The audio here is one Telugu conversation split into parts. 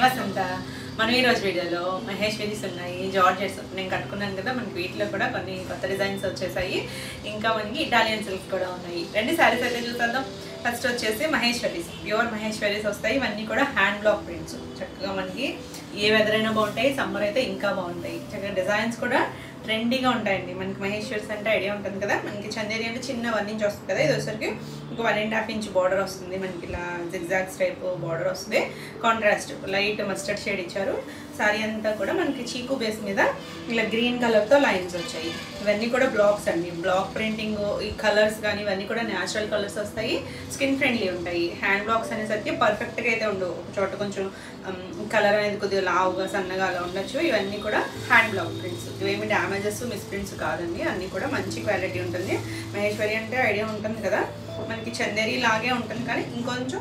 వసంత మనం ఈ రోజు వీడియోలో మహేశ్వరీస్ ఉన్నాయి, జార్జెట్స్ నేను కట్టుకున్నాను కదా. మనకి వీటిలో కూడా కొన్ని కొత్త డిజైన్స్ వచ్చేసాయి. ఇంకా మనకి ఇటాలియన్ సిల్క్స్ కూడా ఉన్నాయి. రెండు శారీస్ అయితే చూద్దాం. ఫస్ట్ వచ్చేసి మహేశ్వరీస్, ప్యూర్ మహేశ్వరీస్ వస్తాయి. ఇవన్నీ కూడా హ్యాండ్ బ్లాక్ ప్రింట్స్. చక్కగా మనకి ఏ వెదర్ అయినా బాగుంటాయి, సమ్మర్ అయితే ఇంకా బాగుంటాయి. చక్కగా డిజైన్స్ కూడా ట్రెండీగా ఉంటాయండి. మనకి మహేశ్వరీస్ అంటే ఐడియా ఉంటుంది కదా. మనకి చందేరి అంటే చిన్న 1 ఇంచ్ వస్తుంది కదా. ఇది వచ్చేసరికి ఒక 1.5 ఇంచ్ బార్డర్ వస్తుంది. మనకి ఇలా జిగ్జాగ్స్ టైప్ బార్డర్ వస్తుంది. కాంట్రాస్ట్ లైట్ మస్టర్డ్ షేడ్ ఇచ్చారు. సారీ అంతా కూడా మనకి చీకు బేస్ మీద ఇలా గ్రీన్ కలర్తో లైన్స్ వచ్చాయి. ఇవన్నీ కూడా బ్లాక్స్ అండి. బ్లాక్ ప్రింటింగ్, ఈ కలర్స్ కానీ ఇవన్నీ కూడా న్యాచురల్ కలర్స్ వస్తాయి. స్కిన్ ఫ్రెండ్లీ ఉంటాయి. హ్యాండ్ బ్లాక్స్ అనేసరికి పర్ఫెక్ట్గా అయితే ఉండవు. ఒక చోట కొంచెం కలర్ అనేది కొద్దిగా లావుగా సన్నగా అలా ఉండొచ్చు. ఇవన్నీ కూడా హ్యాండ్ బ్లాక్ ప్రింట్స్. ఇవేమి డ్యామేజెస్ మిస్ ప్రింట్స్ కాదండి. అన్నీ కూడా మంచి క్వాలిటీ ఉంటుంది. మహేశ్వరి అంటే ఐడియా ఉంటుంది కదా. మనకి చందేరి లాగే ఉంటుంది కానీ ఇంకొంచెం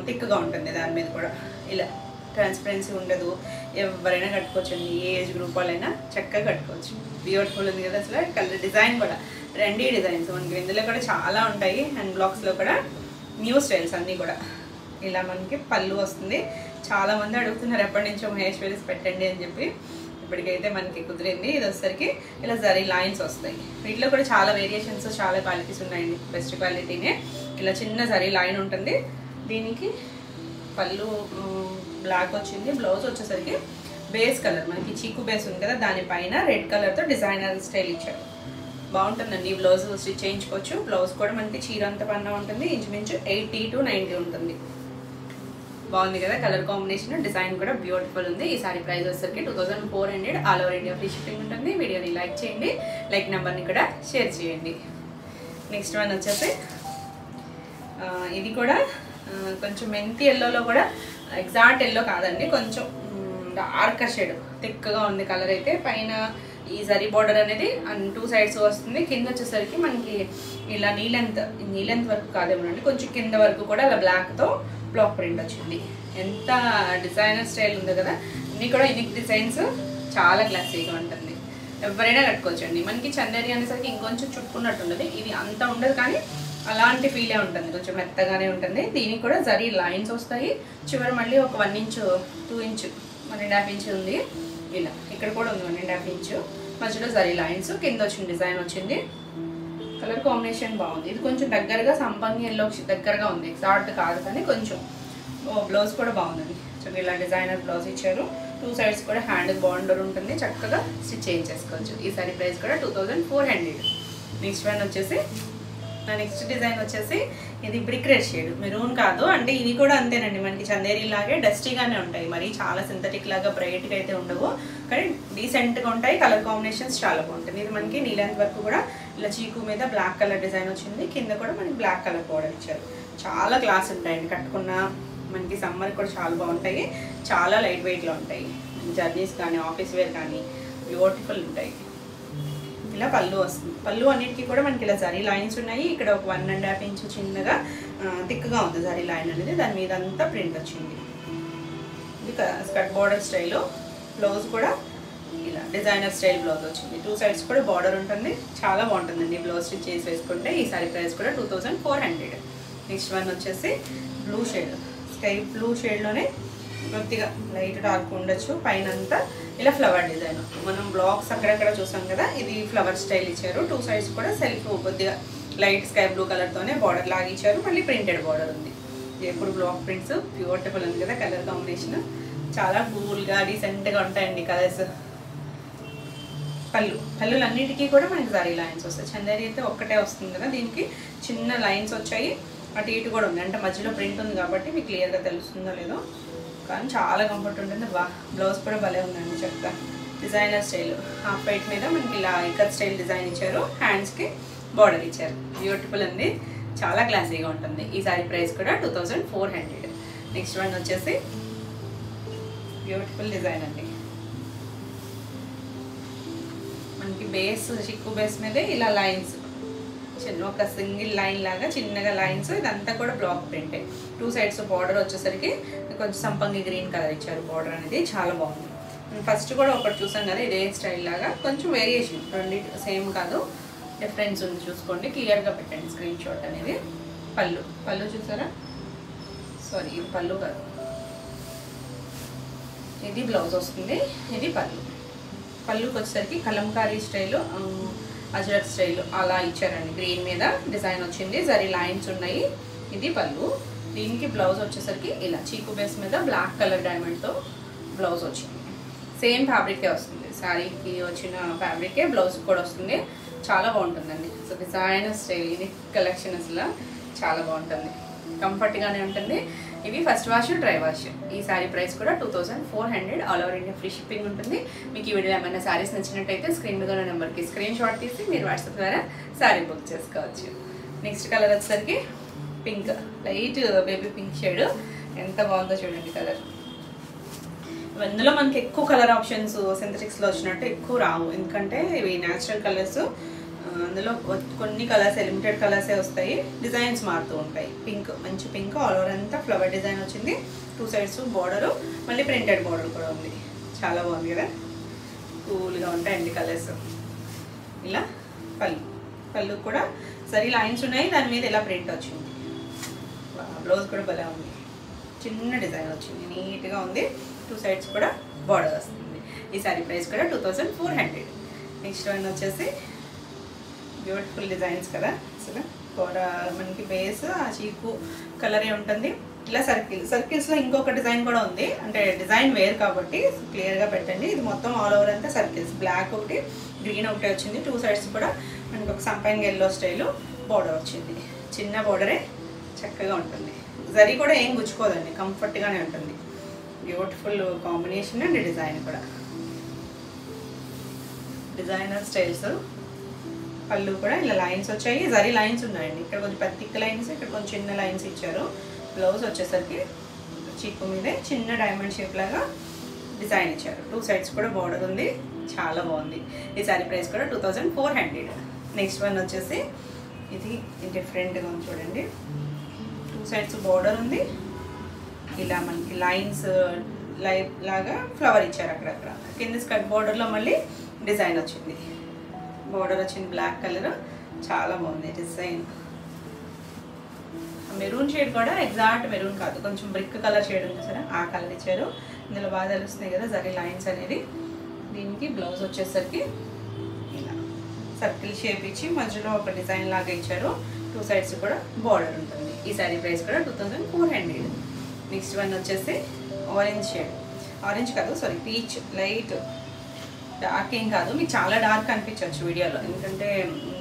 థిక్గా ఉంటుంది. దాని మీద కూడా ఇలా ట్రాన్స్పరెన్సీ ఉండదు. ఎవరైనా కట్టుకోవచ్చండి. ఏ ఏజ్ గ్రూప్ వాళ్ళైనా చక్కగా కట్టుకోవచ్చు. బ్యూటిఫుల్ ఉంది కదా. అసలు కలర్ డిజైన్ కూడా రెండీ డిజైన్స్ మనకి ఇందులో కూడా చాలా ఉంటాయి. హ్యాండ్ బ్లాక్స్లో కూడా న్యూ స్టైల్స్ అన్నీ కూడా. ఇలా మనకి పళ్ళు వస్తుంది. చాలామంది అడుగుతున్నారు ఎప్పటి నుంచో మహేశ్వరీస్ పెట్టండి అని చెప్పి. ఇప్పటికైతే మనకి కుదిరింది. ఇది వచ్చేసరికి ఇలా జరీ లైన్స్ వస్తాయి. వీటిలో కూడా చాలా వేరియేషన్స్, చాలా క్వాలిటీస్ ఉన్నాయండి. బెస్ట్ క్వాలిటీనే. ఇలా చిన్న జరీ లైన్ ఉంటుంది. దీనికి పళ్ళు బ్లాక్ వచ్చింది. బ్లౌజ్ వచ్చేసరికి బేస్ కలర్ మనకి చీకు బేస్ ఉంది కదా, దానిపైన రెడ్ కలర్తో డిజైనర్ స్టైల్ ఇచ్చారు. బాగుంటుందండి. ఈ బ్లౌజ్ స్టిచ్ చేయించుకోవచ్చు. బ్లౌజ్ కూడా మనకి చీర అంత పన్నా ఉంటుంది. ఇంచుమించు 80 to 90 ఉంటుంది. బాగుంది కదా కలర్ కాంబినేషన్. డిజైన్ కూడా బ్యూటిఫుల్ ఉంది. ఈ సారీ ప్రైస్ వచ్చేసరికి 2400. All over India free shipping ఉంటుంది. వీడియోని లైక్ చేయండి. లైక్ నెంబర్ని కూడా షేర్ చేయండి. నెక్స్ట్ వన్ వచ్చేసి ఇది కూడా కొంచెం మెంతి ఎల్లోలో కూడా ఎగ్జాక్ట్ ఎల్లో కాదండి, కొంచెం డార్క్ షేడ్ థిక్గా ఉంది కలర్ అయితే. పైన ఈ జరీ బార్డర్ అనేది 2 సైడ్స్ వస్తుంది. కింద వచ్చేసరికి మనకి ఇలా నీ లెంత్ వరకు కాదేమోనండి, కొంచెం కింద వరకు కూడా అలా బ్లాక్తో బ్లాక్ ప్రింట్ వచ్చింది. ఎంత డిజైనర్ స్టైల్ ఉంది కదా. ఇన్ని కూడా యూనిక్ డిజైన్స్, చాలా క్లాసీగా ఉంటుంది. ఎవరైనా కట్టుకోవచ్చండి. మనకి చందేరి అనేసరికి ఇంకొంచెం చుట్టుకున్నట్టు ఉండదు. ఇది అంత ఉండదు కానీ అలాంటి ఫీలే ఉంటుంది. కొంచెం మెత్తగానే ఉంటుంది. దీనికి కూడా జరీ లైన్స్ వస్తాయి. చివరి మళ్ళీ ఒక 1 ఇంచ్ 2 ఇంచ్ 1.5 ఇంచ్ ఉంది. ఇలా ఇక్కడ కూడా ఉంది 1.5 ఇంచ్. మధ్యలో జరీ లైన్స్, కింద వచ్చిన డిజైన్ వచ్చింది. కలర్ కాంబినేషన్ బాగుంది. ఇది కొంచెం దగ్గరగా సంపంగి ఎల్లో దగ్గరగా ఉంది. ఎగ్జాక్ట్ కాదు కానీ కొంచెం. బ్లౌజ్ కూడా బాగుందండి. చక్కగా ఇలా డిజైనర్ బ్లౌజ్ ఇచ్చారు. 2 సైడ్స్ కూడా హ్యాండ్ బార్డర్ ఉంటుంది. చక్కగా స్టిచ్ చేయించేసుకోవచ్చు. ఈ సారీ ప్రైస్ కూడా 2400. నెక్స్ట్ వన్ వచ్చేసి నెక్స్ట్ డిజైన్ వచ్చేసి ఇది బ్రిక్ రెడ్ షేడ్, మెరూన్ కాదు. అంటే ఇది కూడా అంతేనండి. మనకి చందేరి లాగే డస్టీగానే ఉంటాయి. మరి చాలా సింథటిక్ లాగా బ్రైట్గా అయితే ఉండవు కానీ డీసెంట్గా ఉంటాయి. కలర్ కాంబినేషన్స్ చాలా బాగుంటుంది. ఇది మనకి నీ లెంత్ వరకు కూడా ఇలా చీకు మీద బ్లాక్ కలర్ డిజైన్ వచ్చింది. కింద కూడా మనకి బ్లాక్ కలర్ బార్డర్ ఇచ్చారు. చాలా క్లాస్ ఉంటాయండి. కట్టుకున్న మనకి సమ్మర్ కూడా చాలా బాగుంటాయి. చాలా లైట్ వెయిట్లో ఉంటాయి. జర్నీస్ కానీ ఆఫీస్ వేర్ కానీ బ్యూటిఫుల్ ఉంటాయి. ఇలా పళ్ళు వస్తుంది. పళ్ళు అన్నిటికీ కూడా మనకి ఇలా జరీ లైన్స్ ఉన్నాయి. ఇక్కడ ఒక 1.5 ఇంచ్ చిన్నగా థిక్గా ఉంది జరీ లైన్ అనేది. దాని మీద అంతా ప్రింట్ వచ్చింది. ఇది స్కర్ట్ బార్డర్ స్టైల్. బ్లౌజ్ కూడా ఇలా డిజైనర్ స్టైల్ బ్లౌజ్ వచ్చింది. 2 సైడ్స్ కూడా బార్డర్ ఉంటుంది. చాలా బాగుంటుందండి. బ్లౌజ్ స్టిచ్ చేసి వేసుకుంటే. ఈ సారీ ప్రైస్ కూడా 2400. నెక్స్ట్ వన్ వచ్చేసి బ్లూ షేడ్, స్కై బ్లూ షేడ్లోనే కొద్దిగా లైట్ డార్క్ ఉండొచ్చు. పైన అంతా ఇలా ఫ్లవర్ డిజైన్. మనం బ్లాక్స్ అక్కడక్కడ చూసాం కదా. ఇది ఫ్లవర్ స్టైల్ ఇచ్చారు. 2 సైడ్స్ కూడా సెల్ఫ్ కొద్దిగా లైట్ స్కై బ్లూ కలర్తోనే బార్డర్ లాగా ఇచ్చారు. మళ్ళీ ప్రింటెడ్ బార్డర్ ఉంది. ఎప్పుడు బ్లాక్ ప్రింట్స్ బ్యూటిఫుల్ ఉంది కదా. కలర్ కాంబినేషన్ చాలా కూల్గా డీసెంట్గా ఉంటాయండి కలర్స్. పళ్ళులు అన్నిటికీ కూడా మనకి జరీ లైన్స్ వస్తాయి. చందేరి అయితే ఒక్కటే వస్తుంది కదా. దీనికి చిన్న లైన్స్ వచ్చాయి. అటు ఇటు కూడా ఉంది. అంటే మధ్యలో ప్రింట్ ఉంది కాబట్టి మీకు క్లియర్గా తెలుస్తుందో లేదో కానీ చాలా కంఫర్ట్ ఉంటుంది. బ్లౌజ్ కూడా భలే ఉందండి. చక్కగా డిజైనర్ స్టైల్ హాఫ్ వైట్ మీద మనకి ఇలా ఇకత్ స్టైల్ డిజైన్ ఇచ్చారు. హ్యాండ్స్కి బార్డర్ ఇచ్చారు. బ్యూటిఫుల్ ఉంది. చాలా క్లాసీగా ఉంటుంది. ఈ సారీ ప్రైస్ కూడా 2400. నెక్స్ట్ వన్ వచ్చేసి బ్యూటిఫుల్ డిజైన్ అండి. మనకి బేస్ చిక్కు బేస్ మీదే ఇలా లైన్స్, చిన్న ఒక సింగిల్ లైన్ లాగా చిన్నగా లైన్స్. ఇదంతా కూడా బ్లాక్ ప్రింటే. 2 సైడ్స్ బార్డర్ వచ్చేసరికి కొంచెం సంపంగి గ్రీన్ కలర్ ఇచ్చారు. బార్డర్ అనేది చాలా బాగుంది. ఫస్ట్ కూడా ఒకటి చూసాం కదా ఇదే స్టైల్ లాగా. కొంచెం వేరియేషన్, రెండింటి సేమ్ కాదు, డిఫరెన్స్ ఉంది. చూసుకోండి, క్లియర్గా పెట్టండి స్క్రీన్ షాట్ అనేది. పళ్ళు చూసారా? సారీ, ఇది పళ్ళు కాదు. ఇది బ్లౌజ్ వస్తుంది, ఇది పళ్ళు. పళ్ళుకి వచ్చేసరికి కలంకారీ స్టైలు, అజ్రక్ స్టైలు అలా ఇచ్చారండి. గ్రీన్ మీద డిజైన్ వచ్చింది, జరీ లైన్స్ ఉన్నాయి. ఇది పళ్ళు. దీనికి బ్లౌజ్ వచ్చేసరికి ఇలా చీకు బేస్ మీద బ్లాక్ కలర్ డైమండ్తో బ్లౌజ్ వచ్చింది. సేమ్ ఫ్యాబ్రికే వస్తుంది, శారీకి వచ్చిన ఫ్యాబ్రికే బ్లౌజ్ కూడా వస్తుంది. చాలా బాగుంటుందండి. సో డిజైనర్ స్టైల్ ఇది కలెక్షన్ అసలు చాలా బాగుంటుంది, కంఫర్ట్గానే ఉంటుంది. ఇవి ఫస్ట్ వాష్, డ్రై వాష్. ఈ శారీ ప్రైస్ కూడా 2400, all over India free shipping ఉంటుంది. మీకు ఈ వీడియో ఏమైనా శారీస్ నచ్చినట్టయితే స్క్రీన్ మీద ఉన్న నెంబర్కి స్క్రీన్ షాట్ తీసి మీరు వాట్సాప్ ద్వారా శారీ బుక్ చేసుకోవచ్చు. నెక్స్ట్ కలర్ వచ్చేసరికి pink, light baby pink shade. ఎంత బాగుందో చూడండి కలర్. ఇందులో మనకి ఎక్కువ కలర్ ఆప్షన్స్ సింథటిక్స్లో వచ్చినట్టు ఎక్కువ రావు, ఎందుకంటే ఇవి న్యాచురల్ కలర్స్. అందులో కొన్ని కలర్స్ లిమిటెడ్ కలర్సే వస్తాయి, డిజైన్స్ మారుతూ ఉంటాయి. పింక్, మంచి పింక్, ఆల్ ఓవర్ అంతా ఫ్లవర్ డిజైన్ వచ్చింది. 2 సైడ్స్ బార్డరు, మళ్ళీ ప్రింటెడ్ బార్డర్ కూడా ఉంది. చాలా బాగుంది కదా, కూల్గా ఉంటాయండి కలర్స్. ఇలా పళ్ళు కూడా సరి లైన్స్ ఉన్నాయి, దాని మీద ఇలా ప్రింట్ వచ్చింది. బ్లౌజ్ కూడా భలే ఉంది, చిన్న డిజైన్ వచ్చింది, నీట్గా ఉంది. 2 సైడ్స్ కూడా బార్డర్ వస్తుంది. ఈ శారీ ప్రైస్ కూడా 2400. నెక్స్ట్ వన్ వచ్చేసి బ్యూటిఫుల్ డిజైన్స్ కదా అసలు. మనకి బేస్ ఆ చీకు కలరే ఉంటుంది. ఇలా సర్కిల్స్లో ఇంకొక డిజైన్ కూడా ఉంది, అంటే డిజైన్ వేరు కాబట్టి క్లియర్గా పెట్టండి. ఇది మొత్తం ఆల్ ఓవర్ అంతా సర్కిల్స్, బ్లాక్ ఒకటి, గ్రీన్ ఒకటి వచ్చింది. 2 సైడ్స్ కూడా మనకి ఒక సంపంగి ఎల్లో స్టైలు బార్డర్ వచ్చింది. చిన్న బార్డరే, చక్కగా ఉంటుంది. జరీ కూడా ఏం గుచ్చుకోదండి, కంఫర్ట్గానే ఉంటుంది. బ్యూటిఫుల్ కాంబినేషన్ అండ్ డిజైన్ కూడా డిజైనర్ స్టైల్స్. పళ్ళు కూడా ఇలా లైన్స్ వచ్చాయి, జరీ లైన్స్ ఉన్నాయండి. ఇక్కడ కొంచెం పెద్ద థిక్ లైన్స్, ఇక్కడ కొంచెం చిన్న లైన్స్ ఇచ్చారు. బ్లౌజ్ వచ్చేసరికి చీకు మీదే చిన్న డైమండ్ షేప్ లాగా డిజైన్ ఇచ్చారు. 2 సైడ్స్ కూడా బార్డర్ ఉంది, చాలా బాగుంది. ఈ శారీ ప్రైస్ కూడా 2400. నెక్స్ట్ వన్ వచ్చేసి ఇది డిఫరెంట్గా ఉంది చూడండి. 2 సైడ్స్ బార్డర్ ఉంది, ఇలా మనకి లైన్స్ లాగా ఫ్లవర్ ఇచ్చారు అక్కడక్కడ. కింద స్కర్ట్ బార్డర్లో మళ్ళీ డిజైన్ వచ్చింది, బార్డర్ వచ్చింది బ్లాక్ కలర్. చాలా బాగుంది డిజైన్. మెరూన్ షేడ్ కూడా ఎగ్జాక్ట్ మెరూన్ కాదు, కొంచెం బ్రిక్ కలర్ షేడ్ ఉంది సరే, ఆ కలర్ ఇచ్చారు. ఇందులో బాగా తెలుస్తున్నాయి కదా జరీ లైన్స్ అనేది. దీనికి బ్లౌజ్ వచ్చేసరికి ఇలా సర్కిల్ షేప్ ఇచ్చి మధ్యలో ఒక డిజైన్ లాగా ఇచ్చారు. 2 సైడ్స్ కూడా బార్డర్ ఉంటుంది. ఈ శారీ ప్రైస్ కూడా 2400. నెక్స్ట్ వన్ వచ్చేసి ఆరెంజ్ షేడ్, ఆరెంజ్ కాదు సారీ పీచ్, లైట్ డార్క్ ఏం కాదు. మీకు చాలా డార్క్ కనిపించవచ్చు వీడియోలో, ఎందుకంటే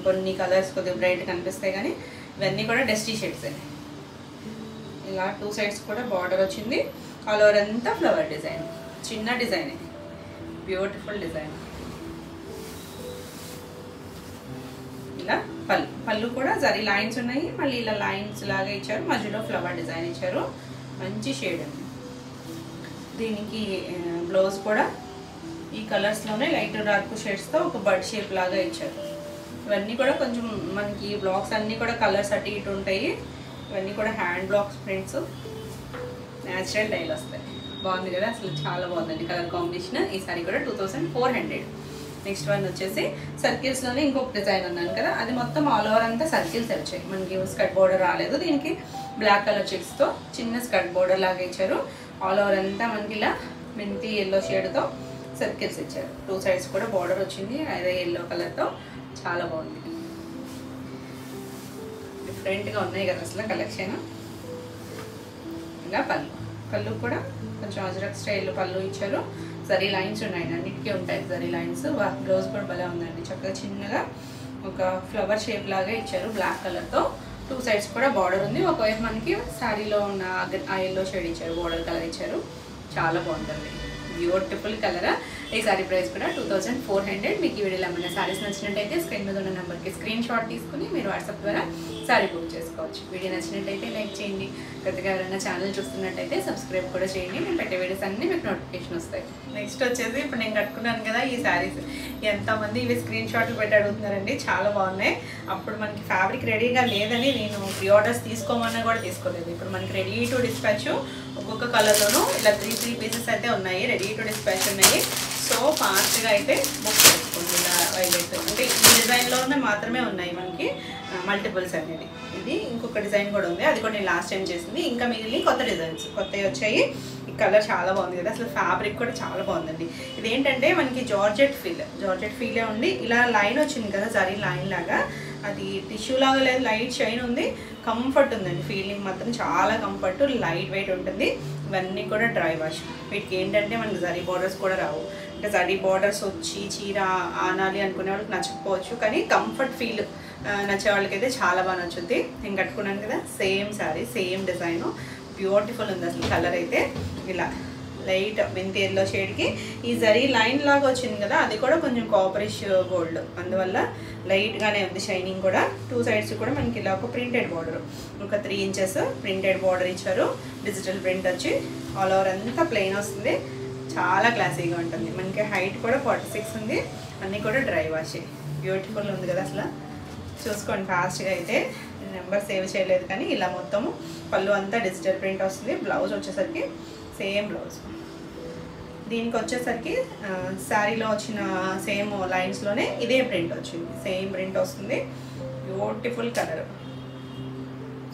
కొన్ని కలర్స్ కొద్దిగా బ్రైట్ కనిపిస్తాయి, కానీ ఇవన్నీ కూడా డస్టీ షేడ్స్. ఇలా 2 సైడ్స్ కూడా బార్డర్ వచ్చింది, ఆల్ ఓవర్ అంతా ఫ్లవర్ డిజైన్, చిన్న డిజైన్, బ్యూటిఫుల్ డిజైన్. ఇలా పళ్ళు కూడా జరీ లైన్స్ ఉన్నాయి, మళ్ళీ ఇలా లైన్స్ లాగా ఇచ్చారు, మధ్యలో ఫ్లవర్ డిజైన్ ఇచ్చారు. మంచి షేడ్ అండి. దీనికి బ్లౌజ్ కూడా ఈ కలర్స్లోనే లైట్ డార్క్ షేడ్స్తో ఒక బర్డ్ షేప్ లాగా ఇచ్చారు. ఇవన్నీ కూడా కొంచెం మనకి బ్లాక్స్ అన్నీ కూడా కలర్స్ అటు ఇటు ఉంటాయి. ఇవన్నీ కూడా hand blocks prints, natural dial వస్తాయి. బాగుంది కదా అసలు, చాలా బాగుందండి కలర్ కాంబినేషన్. ఈ సారీ కూడా 2400. నెక్స్ట్ వన్ వచ్చేసి సర్కిల్స్లోనే ఇంకొక డిజైన్ అన్నాను కదా, అది మొత్తం ఆల్ ఓవర్ అంతా సర్కిల్స్ వచ్చాయి. మనకి స్కర్ట్ బోర్డర్ రాలేదు, దీనికి బ్లాక్ కలర్ చెక్స్తో చిన్న స్కర్ట్ బోర్డర్ లాగా ఇచ్చారు. ఆల్ ఓవర్ అంతా మనకి ఇలా మెంతి ఎల్లో షేడ్తో సర్కిల్స్ ఇచ్చారు. 2 సైడ్స్ కూడా బార్డర్ వచ్చింది అదే ఎల్లో కలర్తో, చాలా బాగుంది. డిఫరెంట్గా ఉన్నాయి కదా అసలు కలెక్షన్. ఇలా పళ్ళు కూడా కొంచెం అజ్రక్ స్టైల్ పళ్ళు ఇచ్చారు. జరీ లైన్స్ ఉన్నాయి, అన్నిటికీ ఉంటాయి జరీ లైన్స్. బ్లౌజ్ కూడా భలే ఉందండి, చక్కగా చిన్నగా ఒక ఫ్లవర్ షేప్ లాగా ఇచ్చారు బ్లాక్ కలర్తో. 2 సైడ్స్ కూడా బార్డర్ ఉంది. ఒకవైపు మనకి శారీలో ఉన్న ఆ ఎల్లో షేడ్ ఇచ్చారు, బార్డర్ కలర్ ఇచ్చారు. చాలా బాగుంటుంది, బ్యూటిఫుల్ కలర్. ఈ సారీ ప్రైస్ కూడా 2400. మీకు ఈ వీడియోలో ఏమైనా సారీస్ నచ్చినట్టయితే స్క్రీన్ మీద ఉన్న నెంబర్కి స్క్రీన్ షాట్ తీసుకుని మీరు వాట్సాప్ ద్వారా సారీ బుక్ చేసుకోవచ్చు. వీడియో నచ్చినట్టయితే లైక్ చేయండి, కొత్తగా ఎవరైనా ఛానల్ చూస్తున్నట్టయితే సబ్స్క్రైబ్ కూడా చేయండి. నేను పెట్టే వీడియోస్ అన్నీ మీకు నోటిఫికేషన్ వస్తాయి. నెక్స్ట్ వచ్చేసి ఇప్పుడు నేను కట్టుకున్నాను కదా ఈ శారీస్, ఎంతమంది ఇవి స్క్రీన్ షాట్లు పెట్టి అడుగుతున్నారండి, చాలా బాగున్నాయి. అప్పుడు మనకి ఫ్యాబ్రిక్ రెడీగా లేదని నేను ప్రీ ఆర్డర్స్ తీసుకోమన్నా కూడా తీసుకోలేదు. ఇప్పుడు మనకి రెడీ టు డిస్పాచ్ ఒక్కొక్క కలర్లోనూ ఇలా 3 పీసెస్ అయితే ఉన్నాయి, రెడీ టు డిస్పాచ్ ఉన్నాయి. సో ఫాస్ట్గా అయితే బుక్ చేసుకోండి. ఇలా వైలెట్ అంటే ఈ డిజైన్లోనే మాత్రమే ఉన్నాయి మనకి మల్టిపుల్స్ అనేది. ఇది ఇంకొక డిజైన్ కూడా ఉంది, అది కూడా నేను లాస్ట్ టైం చేసింది. ఇంకా మిగిలిన కొత్త డిజైన్స్ కొత్తవి వచ్చాయి. ఈ కలర్ చాలా బాగుంది కదా, అసలు ఫ్యాబ్రిక్ కూడా చాలా బాగుందండి. ఇదేంటంటే మనకి జార్జెట్ ఫీలే ఉండి ఇలా లైన్ వచ్చింది కదా, జరీ లైన్ లాగా, అది టిష్యూ లాగా లేదు, లైట్ షైన్ ఉంది, కంఫర్ట్ ఉందండి. ఫీలింగ్ మాత్రం చాలా కంఫర్ట్, లైట్ వెయిట్ ఉంటుంది. ఇవన్నీ కూడా డ్రై వాష్. వీటికి ఏంటంటే మనకి జరీ బార్డర్స్ కూడా రావు. అంటే జరీ బార్డర్స్ వచ్చి చీర ఆనాలి అనుకునే వాళ్ళకి నచ్చకపోవచ్చు, కానీ కంఫర్ట్ ఫీల్ నచ్చే వాళ్ళకైతే చాలా బాగా నచ్చుద్ది. నేను కట్టుకున్నాను కదా, same sari, same design, beautiful ఉంది అసలు. కలర్ అయితే ఇలా లైట్ మెంతి ఎల్లో షేడ్కి ఈ జరీ లైన్ లాగా వచ్చింది కదా, అది కూడా కొంచెం కాపరిష్ గోల్డ్, అందువల్ల లైట్గానే ఉంది షైనింగ్ కూడా. 2 సైడ్స్ కూడా మనకి ఇలా ఒక ప్రింటెడ్ బార్డర్, ఒక 3 ఇంచెస్ ప్రింటెడ్ బార్డర్ ఇచ్చారు. డిజిటల్ ప్రింట్ వచ్చి ఆల్ ఓవర్ అంతా ప్లెయిన్ వస్తుంది. చాలా క్లాసీగా ఉంటుంది. మనకి హైట్ కూడా 46 ఉంది. అన్నీ కూడా డ్రై వాష్. బ్యూటిఫుల్ ఉంది కదా అసలు. చూసుకోండి ఫాస్ట్గా. అయితే నెంబర్ సేవ్ చేయలేదు, కానీ ఇలా మొత్తము పళ్ళు అంతా డిజిటల్ ప్రింట్ వస్తుంది. బ్లౌజ్ వచ్చేసరికి సేమ్ బ్లౌజ్. దీనికి వచ్చేసరికి శారీలో వచ్చిన సేమ్ లైన్స్లోనే ఇదే ప్రింట్ వచ్చింది, సేమ్ ప్రింట్ వస్తుంది. బ్యూటిఫుల్ కలర్,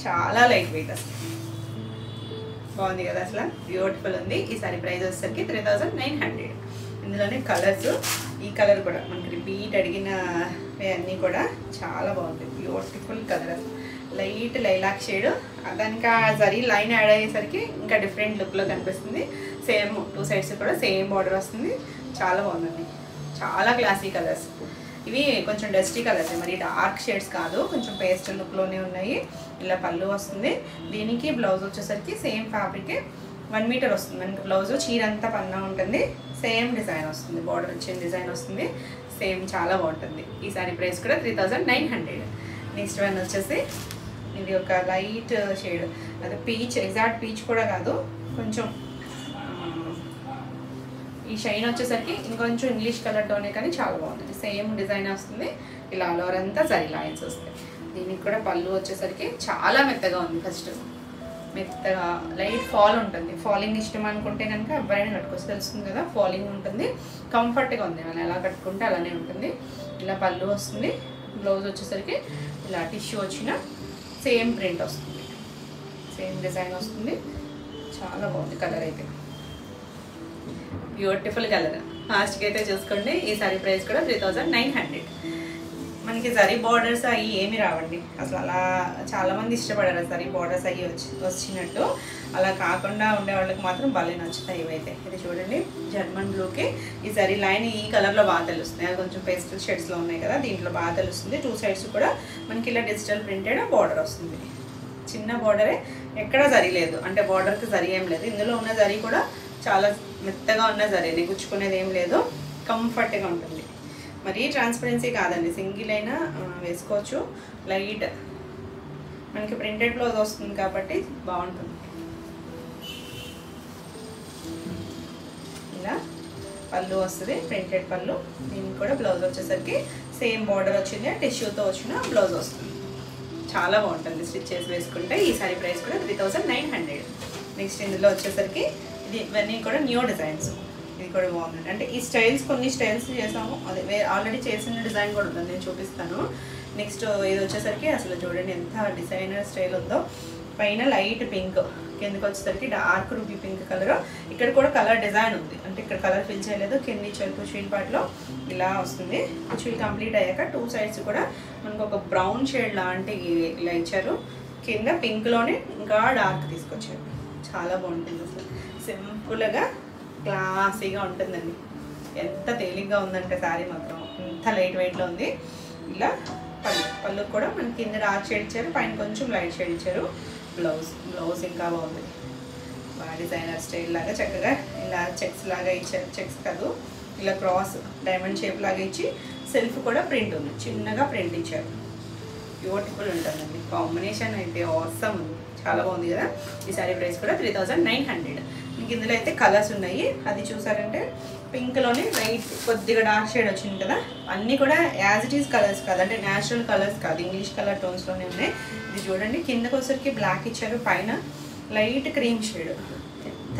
చాలా లైట్ వెయిట్ అసలు. బాగుంది కదా అసలు, బ్యూటిఫుల్ ఉంది. ఈ సారీ ప్రైస్ వచ్చేసరికి 3900. ఇందులోనే కలర్స్, ఈ కలర్ కూడా మనకి రిపీట్ అడిగిన అన్నీ కూడా చాలా బాగుంది. Beautiful colour, light lilac shade, దానికి ఆ జరీ లైన్ యాడ్ అయ్యేసరికి ఇంకా డిఫరెంట్ లుక్లో కనిపిస్తుంది. సేమ్ 2 సైడ్స్ కూడా సేమ్ బార్డర్ వస్తుంది. చాలా బాగుందండి, చాలా క్లాసీ కలర్స్. ఇవి కొంచెం డస్టీ కలర్స్, మరి డార్క్ షేడ్స్ కాదు, కొంచెం పేస్టల్ లుక్లోనే ఉన్నాయి. ఇలా పళ్ళు వస్తుంది. దీనికి బ్లౌజ్ వచ్చేసరికి సేమ్ ఫ్యాబ్రికే 1 మీటర్ వస్తుంది మనకి బ్లౌజ్. చీర అంతా పన్నా ఉంటుంది, సేమ్ డిజైన్ వస్తుంది, బార్డర్ వచ్చిన డిజైన్ వస్తుంది, సేమ్ చాలా బాగుంటుంది. ఈ సారీ ప్రైస్ కూడా 3900. నెక్స్ట్ వన్ వచ్చేసి ఇది ఒక లైట్ షేడ్, అది పీచ్, ఎగ్జాక్ట్ పీచ్ కూడా కాదు, కొంచెం ఈ షైన్ వచ్చేసరికి ఇంకొంచెం ఇంగ్లీష్ కలర్ టోనే, కానీ చాలా బాగుంటుంది. సేమ్ డిజైన్ వస్తుంది. ఇలా ఆల్ ఓవర్ అంతా జరీ లైన్స్ వస్తాయి. దీనికి కూడా పళ్ళు వచ్చేసరికి చాలా మెత్తగా ఉంది. ఫస్ట్ మెత్తగా లైట్ ఫాల్ ఉంటుంది. ఫాలింగ్ ఇష్టం అనుకుంటే కనుక ఎవరైనా కట్టుకోవచ్చు, తెలుస్తుంది కదా, ఫాలింగ్ ఉంటుంది, కంఫర్ట్గా ఉంది. మనం ఎలా కట్టుకుంటే అలానే ఉంటుంది. ఇలా పళ్ళు వస్తుంది. బ్లౌజ్ వచ్చేసరికి ఇలా టిష్యూ వచ్చిన సేమ్ ప్రింట్ వస్తుంది, సేమ్ డిజైన్ వస్తుంది. చాలా బాగుంది కలర్ అయితే, బ్యూటిఫుల్ కలర్. ఫాస్ట్గా అయితే చూసుకోండి. ఈ సారీ ప్రైస్ కూడా 3900. మనకి జరీ బార్డర్స్ అవి ఏమి రావండి అసలు. అలా చాలామంది ఇష్టపడారు జరీ బార్డర్స్ అవి వచ్చినట్టు. అలా కాకుండా ఉండే వాళ్ళకి మాత్రం భలే నచ్చుతాయి ఇవైతే. ఇది చూడండి, జర్మన్ బ్లూకి ఈ జరీ లైన్ ఈ కలర్లో బాగా తెలుస్తుంది. అది కొంచెం పేస్టల్ షేడ్స్లో ఉన్నాయి కదా, దీంట్లో బాగా తెలుస్తుంది. 2 సైడ్స్ కూడా మనకి ఇలా డిజిటల్ ప్రింటెడ్ బార్డర్ వస్తుంది. చిన్న బార్డరే, ఎక్కడ జరీ లేదు, అంటే బార్డర్కి జరీ ఏం లేదు. ఇందులో ఉన్న జరీ కూడా చాలా మెత్తగా ఉన్న జరీ, గుచ్చుకునేది ఏం లేదు, కంఫర్ట్గా ఉంటుంది. మరి ట్రాన్స్పరెన్సీ కాదండి, సింగిల్ అయినా వేసుకోవచ్చు. లైట్ మనకి ప్రింటెడ్ బ్లౌజ్ వస్తుంది కాబట్టి బాగుంటుంది. ఇలా పళ్ళు వస్తుంది, ప్రింటెడ్ పళ్ళు. దీనికి కూడా బ్లౌజ్ వచ్చేసరికి సేమ్ బార్డర్ వచ్చింది, టిష్యూతో వచ్చిన బ్లౌజ్ వస్తుంది. చాలా బాగుంటుంది స్టిచ్ చేసి వేసుకుంటే. ఈ సారీ ప్రైస్ కూడా 3900. నెక్స్ట్ ఇందులో వచ్చేసరికి ఇవన్నీ కూడా న్యూ డిజైన్స్. ఇది కూడా బాగుంది. అంటే ఈ స్టైల్స్ కొన్ని స్టైల్స్ చేసాము, అదే ఆల్రెడీ చేసిన డిజైన్ కూడా ఉంటుంది, నేను చూపిస్తాను. నెక్స్ట్ ఇది వచ్చేసరికి అసలు చూడండి ఎంత డిజైనర్ స్టైల్ ఉందో. పైన లైట్ పింక్, కిందకి వచ్చేసరికి డార్క్ రూబీ పింక్ కలర్. ఇక్కడ కూడా కలర్ డిజైన్ ఉంది, అంటే ఇక్కడ కలర్ ఫిల్ చేయలేదు. కింద ఇచ్చారు కుచీల్ పార్ట్లో ఇలా వస్తుంది. కుచీల్ కంప్లీట్ అయ్యాక 2 సైడ్స్ కూడా మనకు ఒక బ్రౌన్ షేడ్ లాంటి ఇలా ఇచ్చారు. కింద పింక్లోనే ఇంకా డార్క్ తీసుకొచ్చారు. చాలా బాగుంటుంది అసలు, సింపుల్గా క్లాసీగా ఉంటుందండి. ఎంత తేలిగ్గా ఉందంటే శారీ మాత్రం, ఎంత లైట్ వెయిట్లో ఉంది. ఇలా పళ్ళు కూడా మనకి కింద డార్క్ షేడ్ ఇచ్చారు, పైన కొంచెం లైట్ షేడ్ ఇచ్చారు. బ్లౌజ్ ఇంకా బాగుంది, బాగా డిజైనర్ స్టైల్ లాగా చక్కగా ఇలా చెక్స్ లాగా ఇచ్చారు. చెక్స్ కాదు, ఇలా క్రాస్ డైమండ్ షేప్ లాగా ఇచ్చి సెల్ఫ్ కూడా ప్రింట్ ఉంది, చిన్నగా ప్రింట్ ఇచ్చారు. బ్యూటిఫుల్ ఉంటుందండి. కాంబినేషన్ అయితే ఆసమ్ ఉంది, చాలా బాగుంది కదా. ఈ సారీ ప్రైస్ కూడా 3900. మీకు ఇందులో అయితే కలర్స్ ఉన్నాయి, అది చూసారంటే పింక్లోనే లైట్ కొద్దిగా డార్క్ షేడ్ వచ్చింది కదా. అన్నీ కూడా యాజ్ ఇట్ ఈస్ కలర్స్ కాదు, అంటే న్యాచురల్ కలర్స్ కాదు, ఇంగ్లీష్ కలర్ టోన్స్లోనే ఉన్నాయి. ఇది చూడండి, కిందకి వచ్చరికి బ్లాక్ ఇచ్చారు, పైన లైట్ క్రీమ్ షేడ్. ఎంత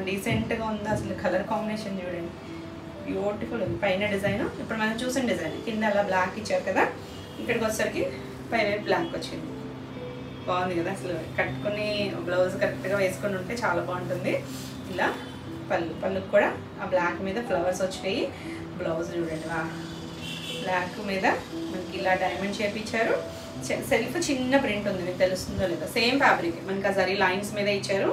డీసెంట్గా ఉందో అసలు. కలర్ కాంబినేషన్ చూడండి, బ్యూటిఫుల్ ఉంది. పైన డిజైన్ ఇప్పుడు మనం చూసిన డిజైన్, కింద అలా బ్లాక్ ఇచ్చారు కదా, ఇక్కడికి వచ్చరికి పైన బ్లాక్ వచ్చింది. బాగుంది కదా, అసలు కట్టుకుని బ్లౌజ్ కరెక్ట్గా వేసుకొని ఉంటే చాలా బాగుంటుంది. ఇలా పళ్ళుకి కూడా ఆ బ్లాక్ మీద ఫ్లవర్స్ వచ్చినాయి. బ్లౌజ్ చూడండి, బ్లాక్ మీద మనకి ఇలా డైమండ్ షేప్ ఇచ్చారు. సెల్ఫ్ చిన్న ప్రింట్ ఉంది, మీకు తెలుస్తుందో లేదా, సేమ్ ఫ్యాబ్రిక్ మనకి ఆ జరీ లైన్స్ మీద ఇచ్చారు.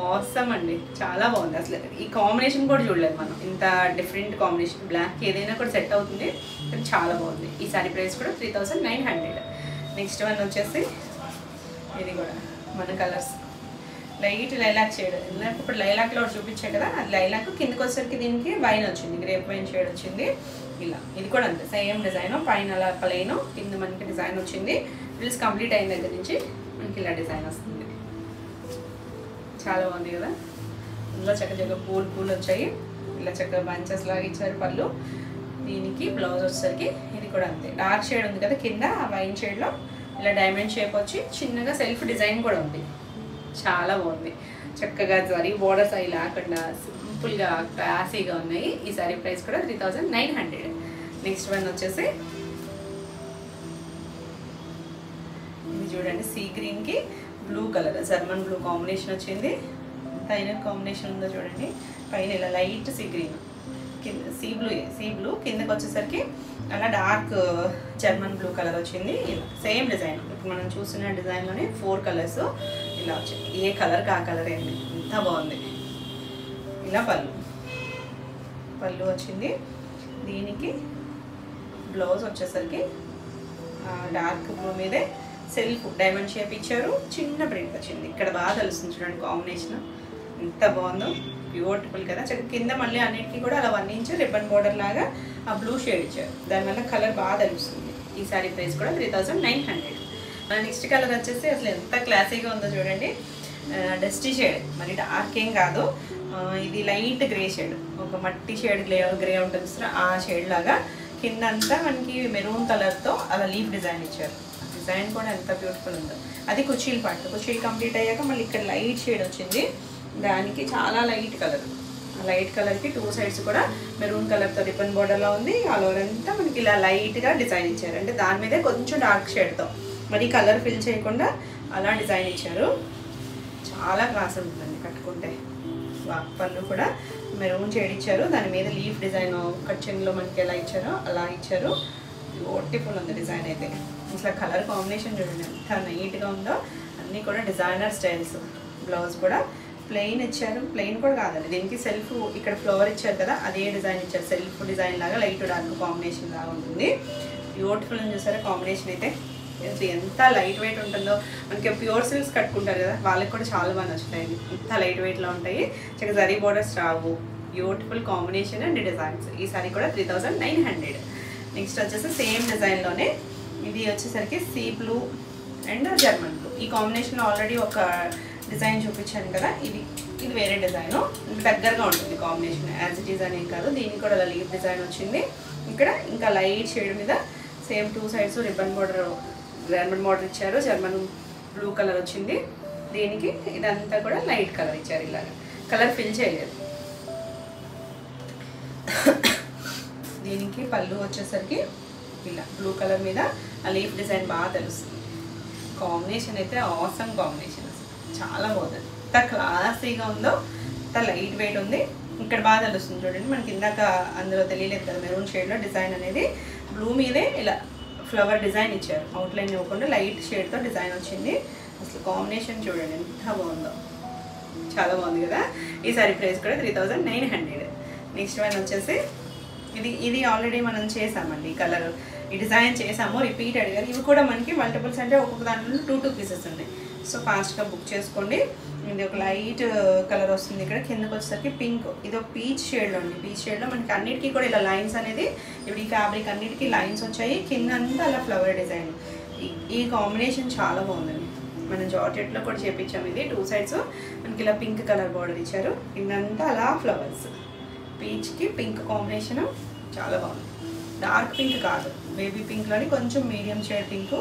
ఆసమ్ అండి, చాలా బాగుంది. అసలు ఈ కాంబినేషన్ కూడా చూడలేదు మనం, ఇంత డిఫరెంట్ కాంబినేషన్. బ్లాక్ ఏదైనా కూడా సెట్ అవుతుంది, కానీ చాలా బాగుంది. ఈ సారీ ప్రైస్ కూడా 3900. నెక్స్ట్ వన్ వచ్చేసి ఇది కూడా మన కలర్స్ లైట్ లైలాక్ షేడ్. ఇందాక ఇప్పుడు లైలాక్లో చూపించాయి కదా, అది లైలాక్. కిందకి వచ్చేసరికి దీనికి వైన్ వచ్చింది, గ్రేప్ వైన్ షేడ్ వచ్చింది. ఇలా ఇది కూడా అంతే సేమ్ డిజైన్, పైన అలా ప్లెయిన్, కింద మనకి డిజైన్ వచ్చింది. ఫ్రిల్స్ కంప్లీట్ అయిన దగ్గర నుంచి మనకి ఇలా డిజైన్ వస్తుంది. చాలా బాగుంది కదా, ఇందులో చక్కగా పూలు వచ్చాయి. ఇలా చక్కగా బంచెస్ లాగా ఇచ్చారు పళ్ళు. దీనికి బ్లౌజ్ వచ్చేసరికి ఇది కూడా అంతే డార్క్ షేడ్ ఉంది కదా కింద, ఆ వైన్ షేడ్లో ఇలా డైమండ్ షేప్ వచ్చి చిన్నగా సెల్ఫ్ డిజైన్ కూడా ఉంది. చాలా బాగుంది. చక్కగా జరీ బోర్డర్స్ అవి లేకుండా సింపుల్గా క్లాసీగా ఉన్నాయి. ఈ సారీ ప్రైస్ కూడా 3900. నెక్స్ట్ వన్ వచ్చేసి ఇది చూడండి, సీ గ్రీన్కి blue colour, German blue combination వచ్చింది. పైన కాంబినేషన్ ఉందో చూడండి, పైన ఇలా లైట్ సీ గ్రీన్, కింద సీ బ్లూ, కిందకి వచ్చేసరికి అలా డార్క్ జర్మన్ బ్లూ కలర్ వచ్చింది. ఇలా సేమ్ డిజైన్, ఇప్పుడు మనం చూస్తున్న డిజైన్లోనే 4 కలర్స్ ఇలా వచ్చాయి. ఏ కలర్కి ఆ కలర్ ఏంటి, ఎంత బాగుంది. ఇలా పళ్ళు వచ్చింది. దీనికి బ్లౌజ్ వచ్చేసరికి డార్క్ బ్లూ మీదే సెల్ఫ్ డైమండ్ షేప్ ఇచ్చారు. చిన్న ప్రింట్ వచ్చింది, ఇక్కడ బాగా తెలుస్తుంది చూడండి కాంబినేషన్ ఎంత బాగుందో, బ్యూటిఫుల్ కదా. కింద మళ్ళీ అన్నిటికీ కూడా అలా 1 ఇంచ్ రిబ్బన్ బోర్డర్ లాగా ఆ బ్లూ షేడ్ ఇచ్చారు, దానివల్ల కలర్ బాగా తెలుస్తుంది. ఈ సారీ ప్రైస్ కూడా 3900. మన నెక్స్ట్ కలర్ వచ్చేసి అసలు ఎంత క్లాసీగా ఉందో చూడండి, డస్టీ షేడ్, మరి డార్క్ ఏం కాదు, ఇది లైట్ గ్రే షేడ్, ఒక మట్టి షేడ్ గ్రే ఉంటుంది ఆ షేడ్ లాగా. కింద అంతా మనకి మెరూన్ కలర్తో అలా లీఫ్ డిజైన్ ఇచ్చారు. డిజైన్ కూడా ఎంత బ్యూటిఫుల్ ఉందో. అది కుర్చీలు కంప్లీట్ అయ్యాక మళ్ళీ ఇక్కడ లైట్ షేడ్ వచ్చింది, దానికి చాలా లైట్ కలర్. ఆ లైట్ కలర్కి 2 సైడ్స్ కూడా మెరూన్ కలర్తో రిబ్బన్ బోర్డర్లో ఉంది. ఆల్ ఓవర్ అంతా మనకి ఇలా లైట్గా డిజైన్ ఇచ్చారు, అంటే దాని మీదే కొంచెం డార్క్ షేడ్తో, మరి కలర్ ఫిల్ చేయకుండా అలా డిజైన్ ఇచ్చారు. చాలా క్లాస్ ఉంటుందండి కట్టుకుంటే. పళ్ళు కూడా మెరూన్ షేడ్ ఇచ్చారు, దాని మీద లీఫ్ డిజైన్ కట్చెన్లో మనకి ఎలా ఇచ్చారో అలా ఇచ్చారు. బ్యూటిఫుల్ ఉంది డిజైన్ అయితే. అసలు కలర్ కాంబినేషన్ చూడండి ఎంత నీట్గా ఉందో. అన్నీ కూడా డిజైనర్ స్టైల్స్. బ్లౌజ్ కూడా ప్లెయిన్ ఇచ్చారు, ప్లెయిన్ కూడా కాదండి, దీనికి సెల్ఫ్ ఇక్కడ ఫ్లవర్ ఇచ్చారు కదా, అదే డిజైన్ ఇచ్చారు. సెల్ఫ్ డిజైన్ లాగా లైట్ డార్క్ కాంబినేషన్ లాగా ఉంటుంది. బ్యూటిఫుల్ అని చూసారా కాంబినేషన్ అయితే. ఎంత లైట్ వెయిట్ ఉంటుందో. మనకి ప్యూర్ సిల్క్స్ కట్టుకుంటారు కదా, వాళ్ళకి కూడా చాలా బాగా నచ్చుతాయి. ఎంత లైట్ వెయిట్లో ఉంటాయి, చక్కగా zari borders Rao. Beautiful combination and designs. ఈ సారీ కూడా 3900. నెక్స్ట్ వచ్చేసి సేమ్ డిజైన్లోనే ఇది వచ్చేసరికి sea blue and German blue. ఈ కాంబినేషన్లో ఆల్రెడీ ఒక డిజైన్ చూపించాను కదా, ఇది వేరే డిజైన్, దగ్గరగా ఉంటుంది కాంబినేషన్, యాజ్ ఇట్ ఈజ్ అనేం కాదు. దీనికి కూడా అలా లీఫ్ డిజైన్ వచ్చింది. ఇక్కడ ఇంకా లైట్ షేడ్ మీద సేమ్ 2 సైడ్స్ రిబ్బన్ బోర్డర్ ఇచ్చారు. జర్మన్ బ్లూ కలర్ వచ్చింది. దీనికి ఇదంతా కూడా లైట్ కలర్ ఇచ్చారు, ఇలాగ కలర్ ఫిల్ చేయలేదు. దీనికి పళ్ళు వచ్చేసరికి ఇలా బ్లూ కలర్ మీద ఆ లీఫ్ డిజైన్ బాగా తెలుస్తుంది. కాంబినేషన్ అయితే ఆసమ్ కాంబినేషన్, చాలా బాగుంది. ఎంత క్లాసీగా ఉందో, ఎంత లైట్ వెయిట్ ఉంది. ఇక్కడ బాగా తెలుస్తుంది చూడండి, మనకి ఇందాక అందులో తెలియలేదు కదా మెరూన్ షేడ్లో డిజైన్ అనేది. బ్లూ మీదే ఇలా ఫ్లవర్ డిజైన్ ఇచ్చారు, అవుట్లైన్ ఇవ్వకుండా లైట్ షేడ్తో డిజైన్ వచ్చింది. అసలు కాంబినేషన్ చూడండి ఎంత బాగుందో, చాలా బాగుంది కదా. ఈ సారీ ప్రైస్ కూడా 3900. నెక్స్ట్ వన్ వచ్చేసి ఇది ఆల్రెడీ మనం చేసామండి, ఈ కలర్ ఈ డిజైన్ చేసాము, రిపీట్ అడిగారు. ఇవి కూడా మనకి మల్టిపుల్స్, అంటే ఒక్కొక్క దాంట్లో 2 పీసెస్ ఉన్నాయి. సో ఫాస్ట్గా బుక్ చేసుకోండి. ఇది ఒక లైట్ కలర్ వస్తుంది. ఇక్కడ కిందకి వచ్చేసరికి పింక్, ఇది ఒక పీచ్ షేడ్లో ఉంది. పీచ్ షేడ్లో మనకి అన్నిటికీ కూడా ఇలా లైన్స్ అనేది, ఇప్పుడు ఈ ఫ్యాబ్రిక్ అన్నిటికీ లైన్స్ వచ్చాయి. కింద అంతా అలా ఫ్లవర్ డిజైన్. ఈ కాంబినేషన్ చాలా బాగుందండి. మనం జార్జెట్లో కూడా చేపించాము. ఇది 2 సైడ్స్ మనకి ఇలా పింక్ కలర్ బార్డర్ ఇచ్చారు. కిందంతా అలా ఫ్లవర్స్. పీచ్కి పింక్ కాంబినేషన్ చాలా బాగుంది. డార్క్ పింక్ కాదు, బేబీ పింక్లోని కొంచెం మీడియం షేడ్ పింక్.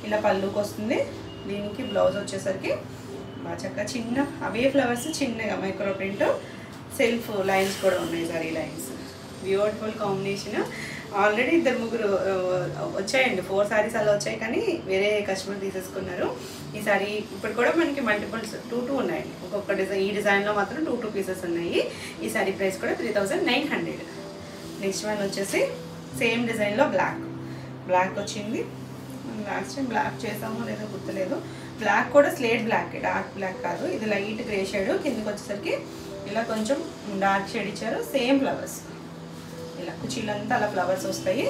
ఇలా పళ్ళుకి వస్తుంది. దీనికి బ్లౌజ్ వచ్చేసరికి బాగా చక్కగా చిన్న అవే ఫ్లవర్స్, చిన్నగా మైక్రో ప్రింట్, సెల్ఫ్ లైన్స్ కూడా ఉన్నాయి, zari lines. Beautiful combination. Already 2-3 వచ్చాయండి, 4 సారీస్ అలా వచ్చాయి, కానీ వేరే కస్టమర్ తీసేసుకున్నారు. ఈ సారీ ఇప్పుడు కూడా మనకి మల్టిపుల్స్ 2 ఉన్నాయండి. ఒక్కొక్క డిజైన్, ఈ డిజైన్లో మాత్రం 2 పీసెస్ ఉన్నాయి. ఈ సారీ ప్రైస్ కూడా 3900. నెక్స్ట్ వన్ వచ్చేసి సేమ్ డిజైన్లో బ్లాక్ వచ్చింది. లాస్ట్ టైం బ్లాక్ చేసామో లేదో గుర్తులేదు. బ్లాక్ కూడా స్లేట్ బ్లాక్, డార్క్ బ్లాక్ కాదు, ఇది లైట్ గ్రే షేడ్. కిందకి వచ్చేసరికి ఇలా కొంచెం డార్క్ షేడ్ ఇచ్చారు. సేమ్ ఫ్లవర్స్, ఇలా కుర్చీలంతా అలా ఫ్లవర్స్ వస్తాయి.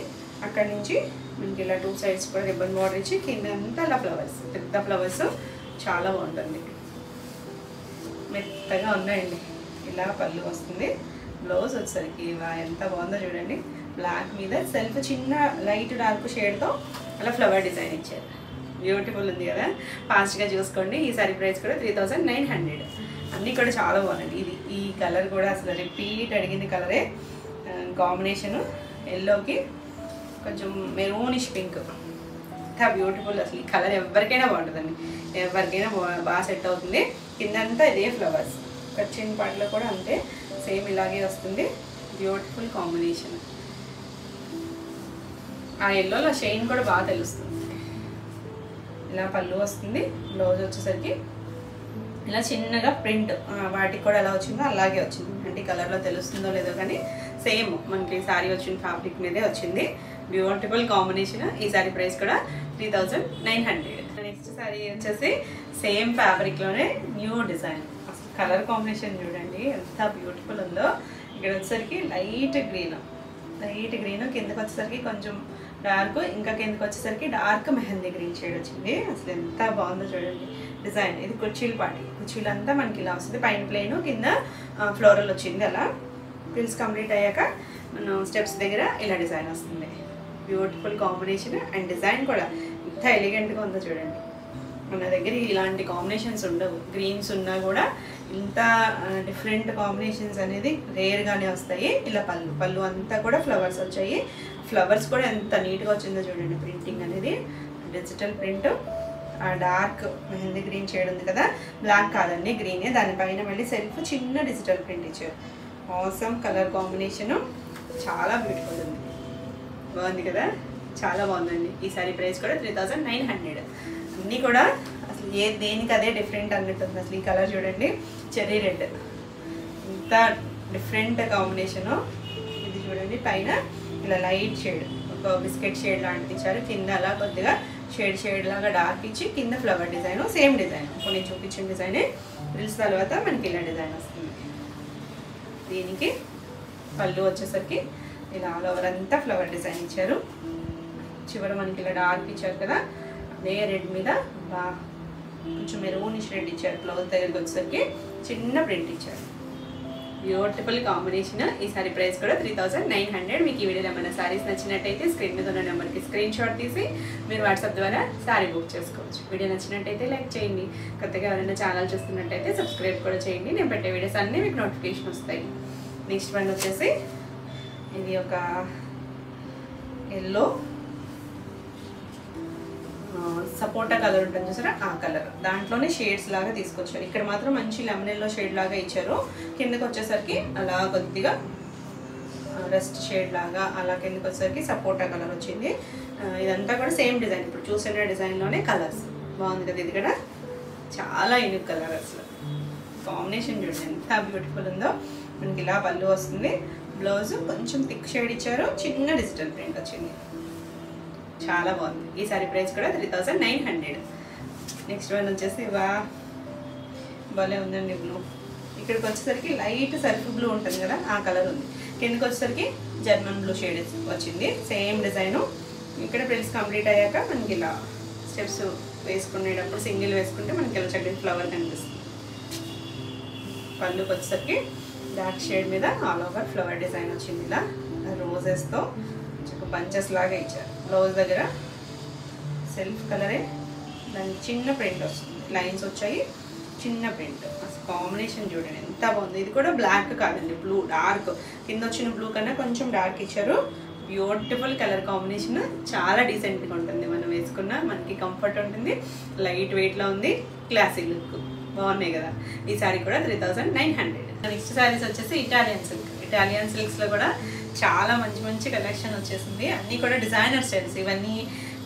అక్కడి నుంచి మనకి ఇలా 2 సైడ్స్ కూడా రిబ్బన్ బార్డర్ ఇచ్చి కింద అంతా అలా ఫ్లవర్స్, పెద్ద ఫ్లవర్స్, చాలా బాగుంటుంది. మెత్తగా ఉన్నాయండి. ఇలా పళ్ళు వస్తుంది. బ్లౌజ్ వచ్చేసరికి ఎంత బాగుందో చూడండి. బ్లాక్ మీద సెల్ఫ్ చిన్న లైట్ డార్క్ షేడ్తో అలా ఫ్లవర్ డిజైన్ ఇచ్చారు. బ్యూటిఫుల్ ఉంది కదా, ఫాస్ట్గా చూసుకోండి. ఈ సారీ ప్రైస్ కూడా 3900. అన్నీ కూడా చాలా బాగుందండి. ఈ కలర్ కూడా అసలు రిపీట్ అడిగిన కలరే. కాంబినేషను ఎల్లోకి కొంచెం మెరూనిష్ పింక్, ఇంకా బ్యూటిఫుల్. అసలు ఈ కలర్ ఎవరికైనా బాగుంటుందండి, ఎవరికైనా బాగా సెట్ అవుతుంది. కిందంతా ఇదే ఫ్లవర్స్, కచ్చిన్ పాటలో కూడా అంతే, సేమ్ ఇలాగే వస్తుంది. Beautiful combination. ఆ ఎల్లోలో షైన్ కూడా బాగా తెలుస్తుంది. ఇలా పళ్ళు వస్తుంది. బ్లౌజ్ వచ్చేసరికి ఇలా చిన్నగా ప్రింట్, వాటికి కూడా ఎలా వచ్చిందో అలాగే వచ్చింది. అంటే కలర్లో తెలుస్తుందో లేదో కానీ సేమ్ మనకి శారీ వచ్చిన ఫ్యాబ్రిక్ మీదే వచ్చింది. Beautiful combination. ఈ శారీ ప్రైస్ కూడా 3900. నెక్స్ట్ శారీ వచ్చేసి సేమ్ ఫ్యాబ్రిక్లోనే న్యూ డిజైన్. అసలు కలర్ కాంబినేషన్ చూడండి ఎంత బ్యూటిఫుల్ ఉందో. ఇక్కడ వచ్చేసరికి లైట్ గ్రీన్, కిందకి వచ్చేసరికి కొంచెం డార్క్, ఇంకా కిందకి వచ్చేసరికి డార్క్ మెహందీ గ్రీన్ షేడ్ వచ్చింది. అసలు ఎంత బాగుందో చూడండి డిజైన్. ఇది కుర్చీలంతా మనకి ఇలా వస్తుంది. పైన ప్లేను, కింద ఫ్లోరల్ వచ్చింది. అలా ప్రిల్స్ కంప్లీట్ అయ్యాక మనం స్టెప్స్ దగ్గర ఇలా డిజైన్ వస్తుంది. Beautiful combination. అండ్ డిజైన్ కూడా ఎంత ఎలిగెంట్గా ఉందో చూడండి. మన దగ్గర ఇలాంటి కాంబినేషన్స్ ఉండవు. గ్రీన్స్ ఉన్నా కూడా ఇంత డిఫరెంట్ కాంబినేషన్స్ అనేది రేర్గానే వస్తాయి. ఇలా పళ్ళు అంతా కూడా ఫ్లవర్స్ వచ్చాయి. ఫ్లవర్స్ కూడా ఎంత నీట్గా వచ్చిందో చూడండి. ప్రింటింగ్ అనేది డిజిటల్ ప్రింట్. ఆ డార్క్ మెహందీ గ్రీన్ షేడ్ ఉంది కదా, బ్లాక్ కాదండి, గ్రీనే. దానిపైన మళ్ళీ సెల్ఫ్ చిన్న డిజిటల్ ప్రింట్ ఇచ్చారు. ఆసమ్ కలర్ కాంబినేషను, చాలా బ్యూటిఫుల్ ఉంది. బాగుంది కదా, చాలా బాగుందండి. ఈ సారీ ప్రైస్ కూడా 3900. అన్నీ కూడా అసలు దేనికి అదే డిఫరెంట్ అన్నట్టుంది. అసలు ఈ కలర్ చూడండి, చెర్రీ రెడ్, ఇంత డిఫరెంట్ కాంబినేషను. ఇది చూడండి, పైన ఇలా లైట్ షేడ్, ఒక బిస్కెట్ షేడ్ లాంటిది ఇచ్చారు. కింద అలా కొద్దిగా షేడ్ లాగా డార్క్ ఇచ్చి కింద ఫ్లవర్ డిజైన్, సేమ్ డిజైన్. ఇప్పుడు నేను చూపించిన డిజైనే రిల్స్ తర్వాత మనకి ఇలా డిజైన్ వస్తుంది. దీనికి పళ్ళు వచ్చేసరికి ఇలా ఆల్ ఓవర్ అంతా ఫ్లవర్ డిజైన్ ఇచ్చారు. చివర మనకి ఇలా డార్క్ ఇచ్చారు కదా, అదే రెడ్ మీద కొంచెం మెరూనిష్ రెడ్ ఇచ్చారు. బ్లౌజ్ దగ్గరికి వచ్చేసరికి చిన్న ప్రింట్ ఇచ్చారు. Beautiful combination. ఈ సారీ ప్రైస్ కూడా 3900. మీకు ఈ వీడియోలో ఏమైనా సారీస్ నచ్చినట్టయితే స్క్రీన్ మీద ఉన్న నెంబర్కి స్క్రీన్ షాట్ తీసి మీరు వాట్సాప్ ద్వారా సారీ బుక్ చేసుకోవచ్చు. వీడియో నచ్చినట్టయితే లైక్ చేయండి. కొత్తగా ఎవరైనా ఛానల్ చూస్తున్నట్టయితే సబ్స్క్రైబ్ కూడా చేయండి. నేను పెట్టే వీడియోస్ అన్నీ మీకు నోటిఫికేషన్ వస్తాయి. నెక్స్ట్ వన్ వచ్చేసి ఇది ఒక ఎల్లో సపోటా కలర్ ఉంటుంది చూసారా, ఆ కలర్. దాంట్లోనే షేడ్స్ లాగా తీసుకొచ్చారు. ఇక్కడ మాత్రం మంచి లెమన్ ఎల్లో షేడ్ లాగా ఇచ్చారు. కిందకి వచ్చేసరికి అలా కొద్దిగా రెస్ట్ షేడ్ లాగా, అలా కిందకి వచ్చేసరికి సపోటా కలర్ వచ్చింది. ఇదంతా కూడా సేమ్ డిజైన్, ఇప్పుడు చూసిన డిజైన్లోనే కలర్స్. బాగుంది కదా, ఇది కూడా చాలా యూనిక్ కలర్. అసలు కాంబినేషన్ చూడండి ఎంత బ్యూటిఫుల్ ఉందో. మనకి ఇలా పళ్ళు వస్తుంది. బ్లౌజ్ కొంచెం థిక్ షేడ్ ఇచ్చారు, చిన్న డిజిటల్ ప్రింట్ వచ్చింది. చాలా బాగుంది. ఈ సారీ ప్రైస్ కూడా 3900. నెక్స్ట్ వన్ వచ్చేసి భలే ఉందండి బ్లూ. ఇక్కడికి వచ్చేసరికి లైట్ సర్ఫ్ బ్లూ ఉంటుంది కదా, ఆ కలర్ ఉంది. కిందకి వచ్చేసరికి జర్మన్ బ్లూ షేడ్ వచ్చింది. Same design. ఇక్కడ ప్రిల్స్ కంప్లీట్ అయ్యాక మనకి ఇలా స్టెప్స్ వేసుకునేటప్పుడు సింగిల్ వేసుకుంటే మనకి ఇలా చక్కటి ఫ్లవర్ కనిపిస్తుంది. పళ్ళుకి వచ్చేసరికి డార్క్ షేడ్ మీద ఆల్ ఓవర్ ఫ్లవర్ డిజైన్ వచ్చింది. ఇలా రోజెస్తో బంచెస్ లాగా ఇచ్చారు. బ్లౌజ్ దగ్గర సెల్ఫ్ కలరే, దానికి చిన్న ప్రింట్ వస్తుంది. లైన్స్ వచ్చాయి, చిన్న ప్రింట్. అసలు కాంబినేషన్ చూడండి ఎంత బాగుంది. ఇది కూడా బ్లాక్ కాదండి, బ్లూ డార్క్. కింద వచ్చిన బ్లూ కన్నా కొంచెం డార్క్ ఇచ్చారు. Beautiful colour combination. చాలా డీసెంట్గా ఉంటుంది. మనం వేసుకున్న మనకి కంఫర్ట్ ఉంటుంది. లైట్ వెయిట్లో ఉంది, క్లాసీ లుక్. బాగున్నాయి కదా. ఈ సారీ కూడా 3900. నెక్స్ట్ సారీస్ వచ్చేసి ఇటాలియన్ సిల్క్స్లో కూడా చాలా మంచి మంచి కలెక్షన్ వచ్చేసింది. అన్నీ కూడా డిజైనర్ స్టైల్స్. ఇవన్నీ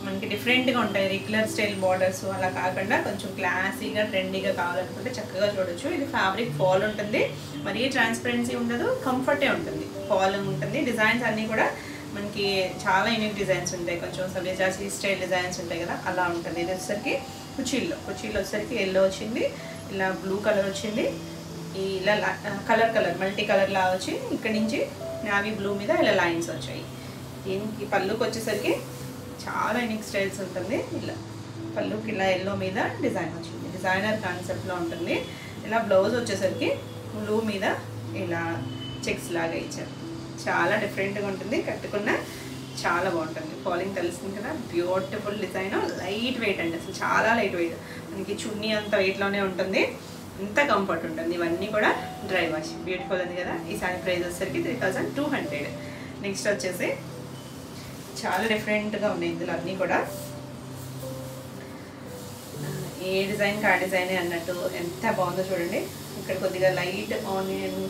మనకి డిఫరెంట్గా ఉంటాయి. రెగ్యులర్ స్టైల్ బార్డర్స్ అలా కాకుండా కొంచెం క్లాసీగా ట్రెండీగా కావాలనుకుంటే చక్కగా చూడొచ్చు. ఇది ఫ్యాబ్రిక్ ఫాల్ ఉంటుంది, మరీ ట్రాన్స్పరెన్సీ ఉండదు, కంఫర్టే ఉంటుంది, ఫాల్ ఉంటుంది. డిజైన్స్ అన్నీ కూడా మనకి చాలా యూనిక్ డిజైన్స్ ఉంటాయి. కొంచెం సబ్జాసి స్టైల్ డిజైన్స్ ఉంటాయి కదా, అలా ఉంటుంది. ఇది వచ్చేసరికి కుచీల్లో వచ్చేసరికి ఎల్లో వచ్చింది, ఇలా బ్లూ కలర్ వచ్చింది, ఇలా కలర్ మల్టీ కలర్ లా వచ్చి ఇక్కడ నుంచి నావీ బ్లూ మీద ఇలా లైన్స్ వచ్చాయి. దీనికి పళ్ళుకి వచ్చేసరికి చాలా యూనిక్ స్టైల్స్ ఉంటుంది. ఇలా పళ్ళుకి ఇలా ఎల్లో మీద డిజైన్ వచ్చింది, డిజైనర్ కాన్సెప్ట్లో ఉంటుంది. ఇలా బ్లౌజ్ వచ్చేసరికి బ్లూ మీద ఇలా చెక్స్ లాగా ఇచ్చారు. చాలా డిఫరెంట్గా ఉంటుంది, కట్టుకున్న చాలా బాగుంటుంది. ఫాలింగ్ తెలుస్తుంది కదా, బ్యూటిఫుల్ డిజైన్, లైట్ వెయిట్ అండి, అసలు చాలా లైట్ వెయిట్. మనకి చున్నీ అంత వెయిట్లోనే ఉంటుంది, ఇంత కంఫర్ట్ ఉంటుంది. ఇవన్నీ కూడా డ్రై వాష్. బ్యూటిఫుల్ ఉంది కదా. ఈ సారీ ప్రైస్ వచ్చేసరికి 3200. నెక్స్ట్ వచ్చేసి చాలా డిఫరెంట్గా ఉన్నాయి ఇందులో అన్నీ కూడా. ఏ డిజైన్కి ఆ డిజైనే అన్నట్టు ఎంత బాగుందో చూడండి. ఇక్కడ కొద్దిగా లైట్ ఆనియన్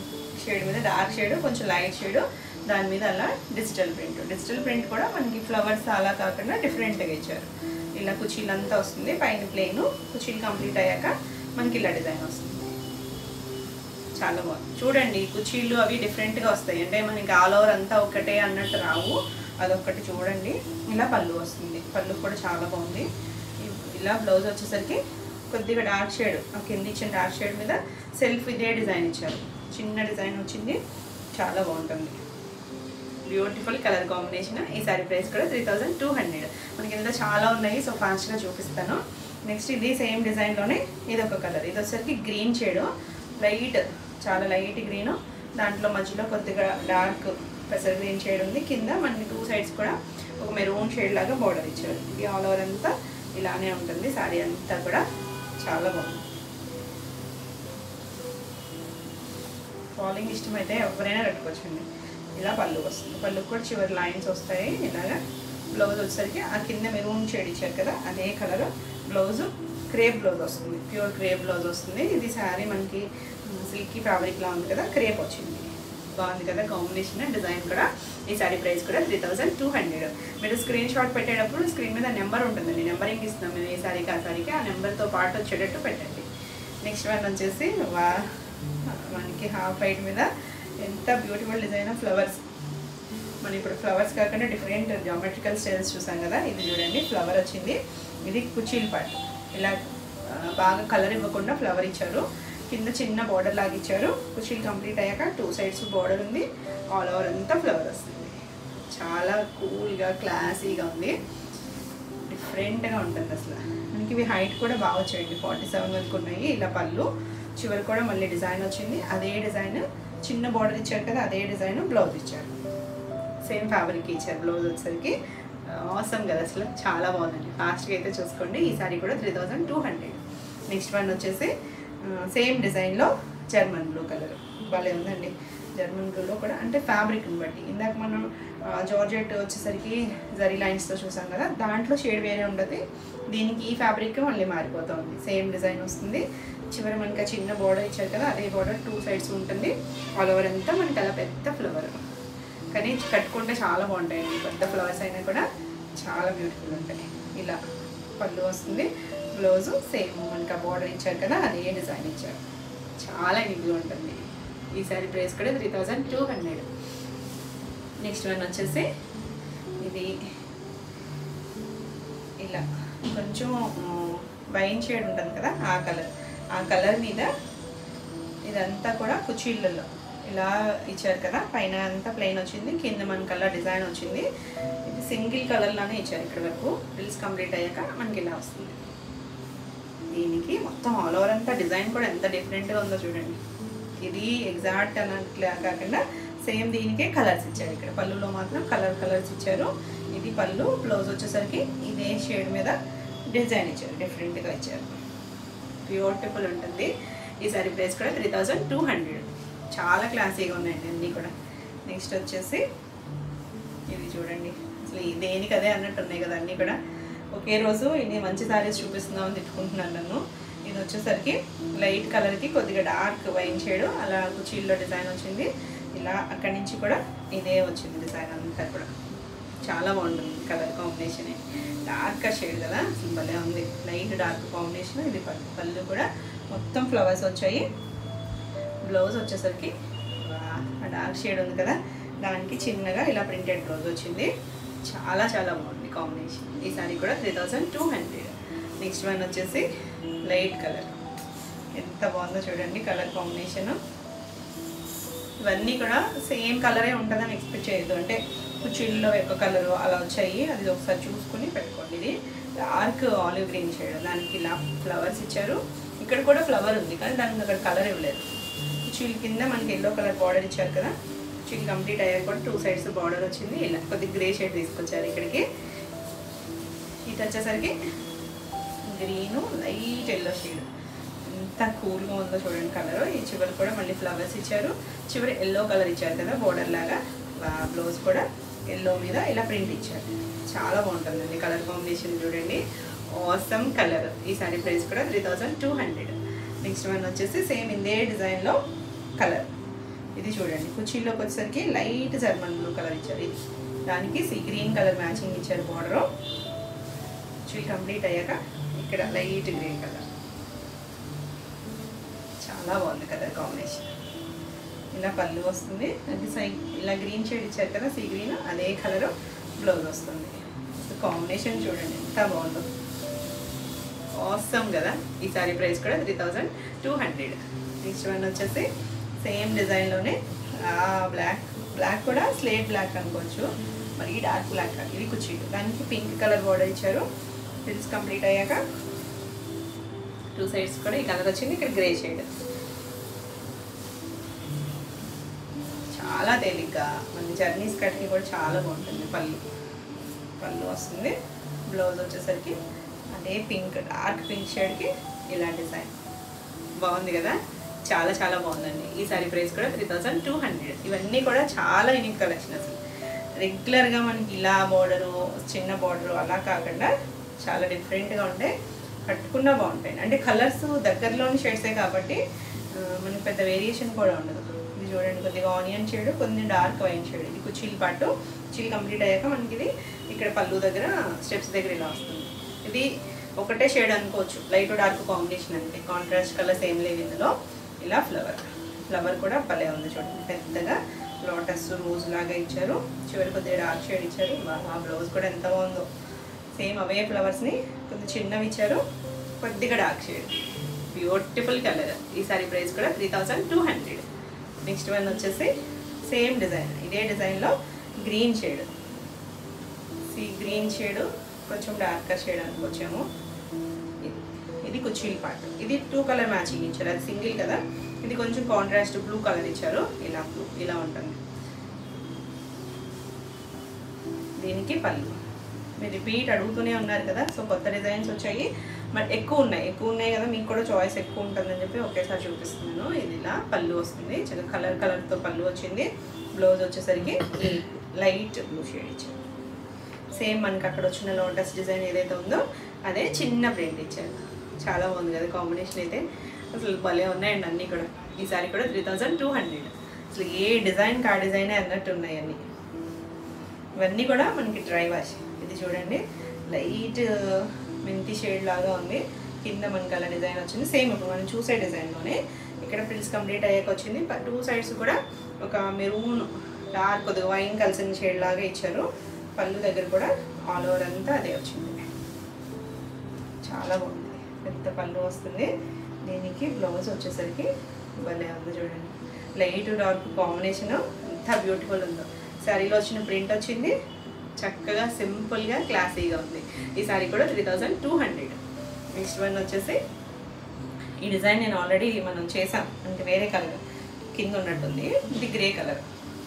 షేడ్ మీద డార్క్ షేడ్, కొంచెం లైట్ షేడ్, దాని మీద అలా డిజిటల్ ప్రింట్ కూడా మనకి ఫ్లవర్స్ అలా కాకుండా డిఫరెంట్గా ఇచ్చారు. ఇలా కుచీలంతా వస్తుంది, పైన ప్లెయిన్, కుచీలు కంప్లీట్ అయ్యాక మనకి ఇలా డిజైన్ వస్తుంది. చాలా బాగుంది చూడండి. కుచీలు అవి డిఫరెంట్గా వస్తాయి, అంటే మనకి ఆల్ ఓవర్ అంతా ఒకటే అన్నట్టు రావు. అదొక్కటి చూడండి. ఇలా పళ్ళు వస్తుంది, పళ్ళు కూడా చాలా బాగుంది. ఇలా బ్లౌజ్ వచ్చేసరికి కొద్దిగా డార్క్ షేడ్, కింద ఇచ్చిన డార్క్ షేడ్ మీద సెల్ఫ్ ఇదే డిజైన్ ఇచ్చారు, చిన్న డిజైన్ వచ్చింది, చాలా బాగుంటుంది. Beautiful colour combination. ఈ సారీ ప్రైస్ కూడా 3200. మనకి ఇందులో చాలా ఉన్నాయి, సో ఫాస్ట్గా చూపిస్తాను. నెక్స్ట్ ఇది సేమ్ డిజైన్లోనే ఇది ఒక కలర్. ఇది వచ్చేసరికి గ్రీన్ షేడ్, లైట్, చాలా లైట్ గ్రీన్, దాంట్లో మధ్యలో కొద్దిగా డార్క్ పెసర్ గ్రీన్ షేడ్ ఉంది. కింద మనకి 2 సైడ్స్ కూడా ఒక మెరూన్ షేడ్ లాగా బార్డర్ ఇచ్చారు. ఇది ఆల్ ఓవర్ అంతా ఇలానే ఉంటుంది. సారీ అంతా కూడా చాలా బాగుంది. ఫాలింగ్ ఇష్టమైతే ఎవరైనా కట్టుకోవచ్చండి. ఇలా పళ్ళు వస్తుంది, పళ్ళుకి కూడా చివరి లైన్స్ వస్తాయి ఇలాగా. బ్లౌజ్ వచ్చేసరికి ఆ కింద మెరూన్ షేడ్ ఇచ్చారు కదా, అదే కలర్ బ్లౌజ్, క్రేప్ బ్లౌజ్ వస్తుంది, ప్యూర్ క్రేప్ బ్లౌజ్ వస్తుంది. ఇది శారీ మనకి సిల్కీ ఫ్యాబ్రిక్లా ఉంది కదా, క్రేప్ వచ్చింది, బాగుంది కదా కాంబినేషన్. డిజైన్ కూడా. ఈ సారీ ప్రైస్ కూడా 3200. మీరు స్క్రీన్ షాట్ పెట్టేటప్పుడు స్క్రీన్ మీద నెంబర్ ఉంటుందండి, నెంబరింగ్ ఇస్తున్నాం మేము ఈ సారీకి ఆ సారీకి, ఆ నెంబర్తో పాటు వచ్చేటట్టు పెట్టండి. నెక్స్ట్ వన్ వచ్చేసి మనకి హాఫ్ వైట్ మీద ఎంత బ్యూటిఫుల్ డిజైన్ ఆఫ్ ఫ్లవర్స్. మనం ఇప్పుడు ఫ్లవర్స్ కాకుండా డిఫరెంట్ జామెట్రికల్ స్టైల్స్ చూసాం కదా, ఇది చూడండి ఫ్లవర్ వచ్చింది. ఇది కుచీల్ పార్ట్, ఇలా బాగా కలర్ ఇవ్వకుండా ఫ్లవర్ ఇచ్చారు, కింద చిన్న బార్డర్ లాగా ఇచ్చారు. కుచీలు కంప్లీట్ అయ్యాక 2 సైడ్స్ బార్డర్ ఉంది, ఆల్ ఓవర్ అంతా ఫ్లవర్ వస్తుంది. చాలా కూల్గా క్లాసీగా ఉంది, డిఫరెంట్గా ఉంటుంది అసలు. మనకి ఇవి హైట్ కూడా బాగా వచ్చాయండి, 47 వరకు ఉన్నాయి. ఇలా పళ్ళు చివరి కూడా మళ్ళీ డిజైన్ వచ్చింది, అదే డిజైన్ చిన్న బార్డర్ ఇచ్చారు కదా, అదే డిజైన్ బ్లౌజ్ ఇచ్చారు, సేమ్ ఫ్యాబ్రిక్ ఇచ్చారు. బ్లౌజ్ వచ్చేసరికి ఆసమ్ కదా, అసలు చాలా బాగుందండి. ఫాస్ట్గా అయితే చూసుకోండి. ఈ సారీ కూడా 3200. నెక్స్ట్ వన్ వచ్చేసి సేమ్ డిజైన్లో జర్మన్ బ్లూ కలర్, భలే ఉందండి. జర్మన్ బ్లూలో కూడా అంటే ఫ్యాబ్రిక్ని బట్టి, ఇందాక మనం జార్జెట్ వచ్చేసరికి జరీ లైన్స్తో చూసాం కదా, దాంట్లో షేడ్ వేరే ఉంటుంది, దీనికి ఈ ఫ్యాబ్రిక్ మళ్ళీ మారిపోతుంది. సేమ్ డిజైన్ వస్తుంది, చివరి మనకి చిన్న బార్డర్ ఇచ్చారు కదా, అదే బార్డర్ 2 సైడ్స్ ఉంటుంది, ఆల్ ఓవర్ అంతా మనకి అలా పెద్ద ఫ్లవర్. కానీ కట్టుకుంటే చాలా బాగుంటాయండి, పెద్ద ఫ్లవర్స్ అయినా కూడా చాలా బ్యూటిఫుల్ ఉంటాయి. ఇలా పళ్ళు వస్తుంది, బ్లౌజు సేమ్ మనకి ఆ బార్డర్ ఇచ్చారు కదా, అదే డిజైన్ ఇచ్చారు, చాలా నీట్గా ఉంటుంది. ఈ సారీ ప్రైస్ కూడా 3200. నెక్స్ట్ వన్ వచ్చేసి ఇది ఇలా కొంచెం వైన్ షేడ్ ఉంటుంది కదా, ఆ కలర్ మీద ఇదంతా కూడా కుచీళ్ళలో ఇలా ఇచ్చారు కదా, పైన అంతా ప్లెయిన్ వచ్చింది, కింద మనకి అలా డిజైన్ వచ్చింది. ఇది సింగిల్ కలర్లానే ఇచ్చారు ఇక్కడ వరకు, రిల్స్ కంప్లీట్ అయ్యాక మనకి ఇలా వస్తుంది. దీనికి మొత్తం ఆల్ ఓవర్ అంతా డిజైన్ కూడా ఎంత డిఫరెంట్గా ఉందో చూడండి. ఇది ఎగ్జాక్ట్ అన్నట్లా కాకుండా సేమ్ దీనికే కలర్స్ ఇచ్చారు. ఇక్కడ పళ్ళులో మాత్రం కలర్స్ ఇచ్చారు. ఇది పళ్ళు, బ్లౌజ్ వచ్చేసరికి ఇదే షేడ్ మీద డిజైన్ ఇచ్చారు, డిఫరెంట్గా ఇచ్చారు, బ్యూటిఫుల్ ఉంటుంది. ఈ సారీ ప్రైస్ కూడా 3200. చాలా క్లాసీగా ఉన్నాయండి అన్నీ కూడా. నెక్స్ట్ వచ్చేసి ఇది చూడండి, అసలు దేనికి అదే అన్నట్టు ఉన్నాయి కదా అన్నీ కూడా. ఒకే రోజు ఇన్ని మంచి సారీస్ చూపిస్తున్నామని తిట్టుకుంటున్నాను నన్ను. ఇది వచ్చేసరికి లైట్ కలర్కి కొద్దిగా డార్క్ వైన్ షేడ్, అలా కుచీల్లో డిజైన్ వచ్చింది. ఇలా అక్కడి నుంచి కూడా ఇదే వచ్చింది డిజైన్ అంతా కూడా. చాలా బాగుంటుంది కలర్ కాంబినేషన్. డార్క్ షేడ్ కదా, అసలు భలే ఉంది. Light dark combination. ఇది పళ్ళు కూడా మొత్తం ఫ్లవర్స్ వచ్చాయి. బ్లౌజ్ వచ్చేసరికి ఆ డార్క్ షేడ్ ఉంది కదా, దానికి చిన్నగా ఇలా ప్రింటెడ్ బ్లౌజ్ వచ్చింది. చాలా చాలా బాగుంది కాంబినేషన్. ఈ సారీ కూడా 3200. నెక్స్ట్ వన్ వచ్చేసి లైట్ కలర్. ఎంత బాగుందో చూడండి కలర్ కాంబినేషన్. ఇవన్నీ కూడా సేమ్ కలరే ఉంటుందని ఎక్స్పెక్ట్ చేయొద్దు. అంటే కుర్చీల్లో ఒక కలరు అలా వచ్చాయి, అది ఒకసారి చూసుకుని పెట్టుకోండి. ఇది డార్క్ ఆలివ్ గ్రీన్ షేడ్, దానికి ఇలా ఫ్లవర్స్ ఇచ్చారు. ఇక్కడ కూడా ఫ్లవర్ ఉంది కానీ దానికి అక్కడ కలర్ ఇవ్వలేదు. కుర్చీల కింద మనకి ఎల్లో కలర్ బార్డర్ ఇచ్చారు కదా, కుర్చీలు కంప్లీట్ అయ్యాక కూడా 2 sides బార్డర్ వచ్చింది. ఇలా కొద్దిగా గ్రే షేడ్ తీసుకొచ్చారు ఇక్కడికి. ఇటు వచ్చేసరికి గ్రీను లైట్ ఎల్లో షేడ్. ఎంత కూల్గా ఉందో చూడండి కలర్. ఈ చివరి కూడా మళ్ళీ ఫ్లవర్స్ ఇచ్చారు, చివరి ఎల్లో కలర్ ఇచ్చారు కదా బోర్డర్ లాగా. బ్లౌజ్ కూడా ఎల్లో మీద ఇలా ప్రింట్ ఇచ్చారు. చాలా బాగుంటుందండి కలర్ కాంబినేషన్ చూడండి. Awesome colour. ఈ సారీ ప్రైస్ కూడా 3200. నెక్స్ట్ వన్ వచ్చేసి సేమ్ ఇదే డిజైన్లో కలర్. ఇది చూడండి కుర్చీలోకి వచ్చేసరికి లైట్ జర్మన్ బ్లూ కలర్ ఇచ్చారు. ఇది దానికి సీ గ్రీన్ కలర్ మ్యాచింగ్ ఇచ్చారు బోర్డరు. కుర్చీ కంప్లీట్ అయ్యాక ఇక్కడ లైట్ గ్రే కలర్. చాలా బాగుంది కలర్ కాంబినేషన్. ఇలా పళ్ళు వస్తుంది, అది ఇలా గ్రీన్ షేడ్ ఇచ్చారు కదా సీ గ్రీన్, అదే కలర్ బ్లౌజ్ వస్తుంది. కాంబినేషన్ చూడండి ఎంత బాగుందో. ఆసమ్ కదా. ఈ సారీ ప్రైస్ కూడా 3200. నెక్స్ట్ వన్ వచ్చేసి సేమ్ డిజైన్లోనే బ్లాక్ కూడా స్లేట్ బ్లాక్ అనుకోవచ్చు, మరి డార్క్ బ్లాక్. ఇది కుర్చీలు, దానికి పింక్ కలర్ బోర్డర్ ఇచ్చారు. ఫ్రిల్స్ కంప్లీట్ అయ్యాక 2 sides కూడా ఈ కలర్ వచ్చింది. ఇక్కడ గ్రే షేడ్. చాలా తేలిగ్గా మన జర్నీస్ కట్కి కూడా చాలా బాగుంటుంది. పళ్ళు వస్తుంది. బ్లౌజ్ వచ్చేసరికి అదే పింక్ డార్క్ పింక్ షేడ్కి ఇలా డిజైన్ బాగుంది కదా. చాలా చాలా బాగుందండి. ఈ సారీ ప్రైస్ కూడా 3200. ఇవన్నీ కూడా చాలా యూనిక్ కలెక్షన్. అసలు రెగ్యులర్గా మనకి ఇలా బోర్డరు చిన్న బోర్డరు అలా కాకుండా చాలా డిఫరెంట్గా ఉంటాయి, కట్టుకున్నా బాగుంటాయి. అంటే కలర్స్ దగ్గరలోని షేడ్సే కాబట్టి మనకి పెద్ద వేరియేషన్ కూడా ఉండదు. ఇది చూడండి కొద్దిగా ఆనియన్ షేడ్, కొన్ని డార్క్ వైన్ షేడ్. ఇది కుర్చీలు పాటు కుర్చీలు కంప్లీట్ అయ్యాక మనకి ఇది ఇక్కడ పళ్ళు దగ్గర స్టెప్స్ దగ్గర ఇలా వస్తుంది. ఇది ఒకటే షేడ్ అనుకోవచ్చు, లైట్ డార్క్ కాంబినేషన్ అంతే, కాంట్రాస్ట్ కలర్స్ ఏం లేవు ఇందులో. ఇలా ఫ్లవర్ కూడా భలే ఉంది చూడండి. పెద్దగా లోటస్ రోజ్ లాగా ఇచ్చారు, చివరి కొద్దిగా డార్క్ షేడ్ ఇచ్చారు. ఆ బ్లౌజ్ కూడా ఎంత బాగుందో. సేమ్ అవే ఫ్లవర్స్ని కొద్దిగా చిన్నవి ఇచ్చారు, కొద్దిగా డార్క్ షేడ్. Beautiful colour. ఈ సారీ ప్రైస్ కూడా 3200. నెక్స్ట్ వన్ వచ్చేసి సేమ్ డిజైన్, ఇదే డిజైన్లో గ్రీన్ షేడ్, గ్రీన్ షేడ్ కొంచెం డార్కర్ షేడ్ అనుకోవచ్చేమో. ఇది కుర్చీల పార్ట్. ఇది 2 కలర్ మ్యాచింగ్ ఇచ్చారు, అది సింగిల్ కదా. ఇది కొంచెం కాంట్రాస్ట్ బ్లూ కలర్ ఇచ్చారు. ఇలా ఉంటుంది. దీనికి పళ్ళు. మీరు రిపీట్ అడుగుతూనే ఉన్నారు కదా, సో కొత్త డిజైన్స్ వచ్చాయి, బట్ ఎక్కువ ఉన్నాయి కదా, మీకు కూడా చాయిస్ ఎక్కువ ఉంటుందని చెప్పి ఒకేసారి చూపిస్తున్నాను. ఇది ఇలా పళ్ళు వస్తుంది, చాలా కలర్తో పళ్ళు వచ్చింది. బ్లౌజ్ వచ్చేసరికి లైట్ బ్లూ షేడ్ ఇచ్చారు. సేమ్ మనకి అక్కడ వచ్చిన లోటస్ డిజైన్ ఏదైతే ఉందో అదే చిన్న ప్రింట్ ఇచ్చారు. చాలా బాగుంది కదా కాంబినేషన్. అయితే అసలు భలే ఉన్నాయండి అన్నీ కూడా. ఈ సారీ కూడా 3200. అసలు ఏ డిజైన్కి ఆ డిజైనే అన్నట్టు ఉన్నాయి అన్నీ. ఇవన్నీ కూడా మనకి డ్రై వాష్. ఇది చూడండి లైట్ మెంతి షేడ్ లాగా ఉంది, కింద మనకి అలా డిజైన్ వచ్చింది. సేమ్ ఇప్పుడు మనం చూసే డిజైన్లోనే ఇక్కడ ప్రిల్స్ కంప్లీట్ అయ్యాక వచ్చింది. 2 sides కూడా ఒక మెరూన్ డార్క్ కొద్దిగా వైన్ కలిసిన షేడ్ లాగా ఇచ్చారు. పళ్ళు దగ్గర కూడా ఆల్ ఓవర్ అంతా అదే వచ్చింది. చాలా బాగుంది, పెద్ద పళ్ళు వస్తుంది. దీనికి బ్లౌజ్ వచ్చేసరికి భలే ఉంది చూడండి. లైట్ డార్క్ కాంబినేషన్ ఎంత బ్యూటిఫుల్ ఉందో. శారీలో వచ్చిన ప్రింట్ వచ్చింది, చక్కగా సింపుల్గా క్లాసీగా ఉంది. ఈ శారీ కూడా 3200. నెక్స్ట్ వన్ వచ్చేసి ఈ డిజైన్ నేను ఆల్రెడీ మనం చేసాం, అంటే వేరే కలర్ కింద ఉన్నట్టుంది. ఇది గ్రే కలర్,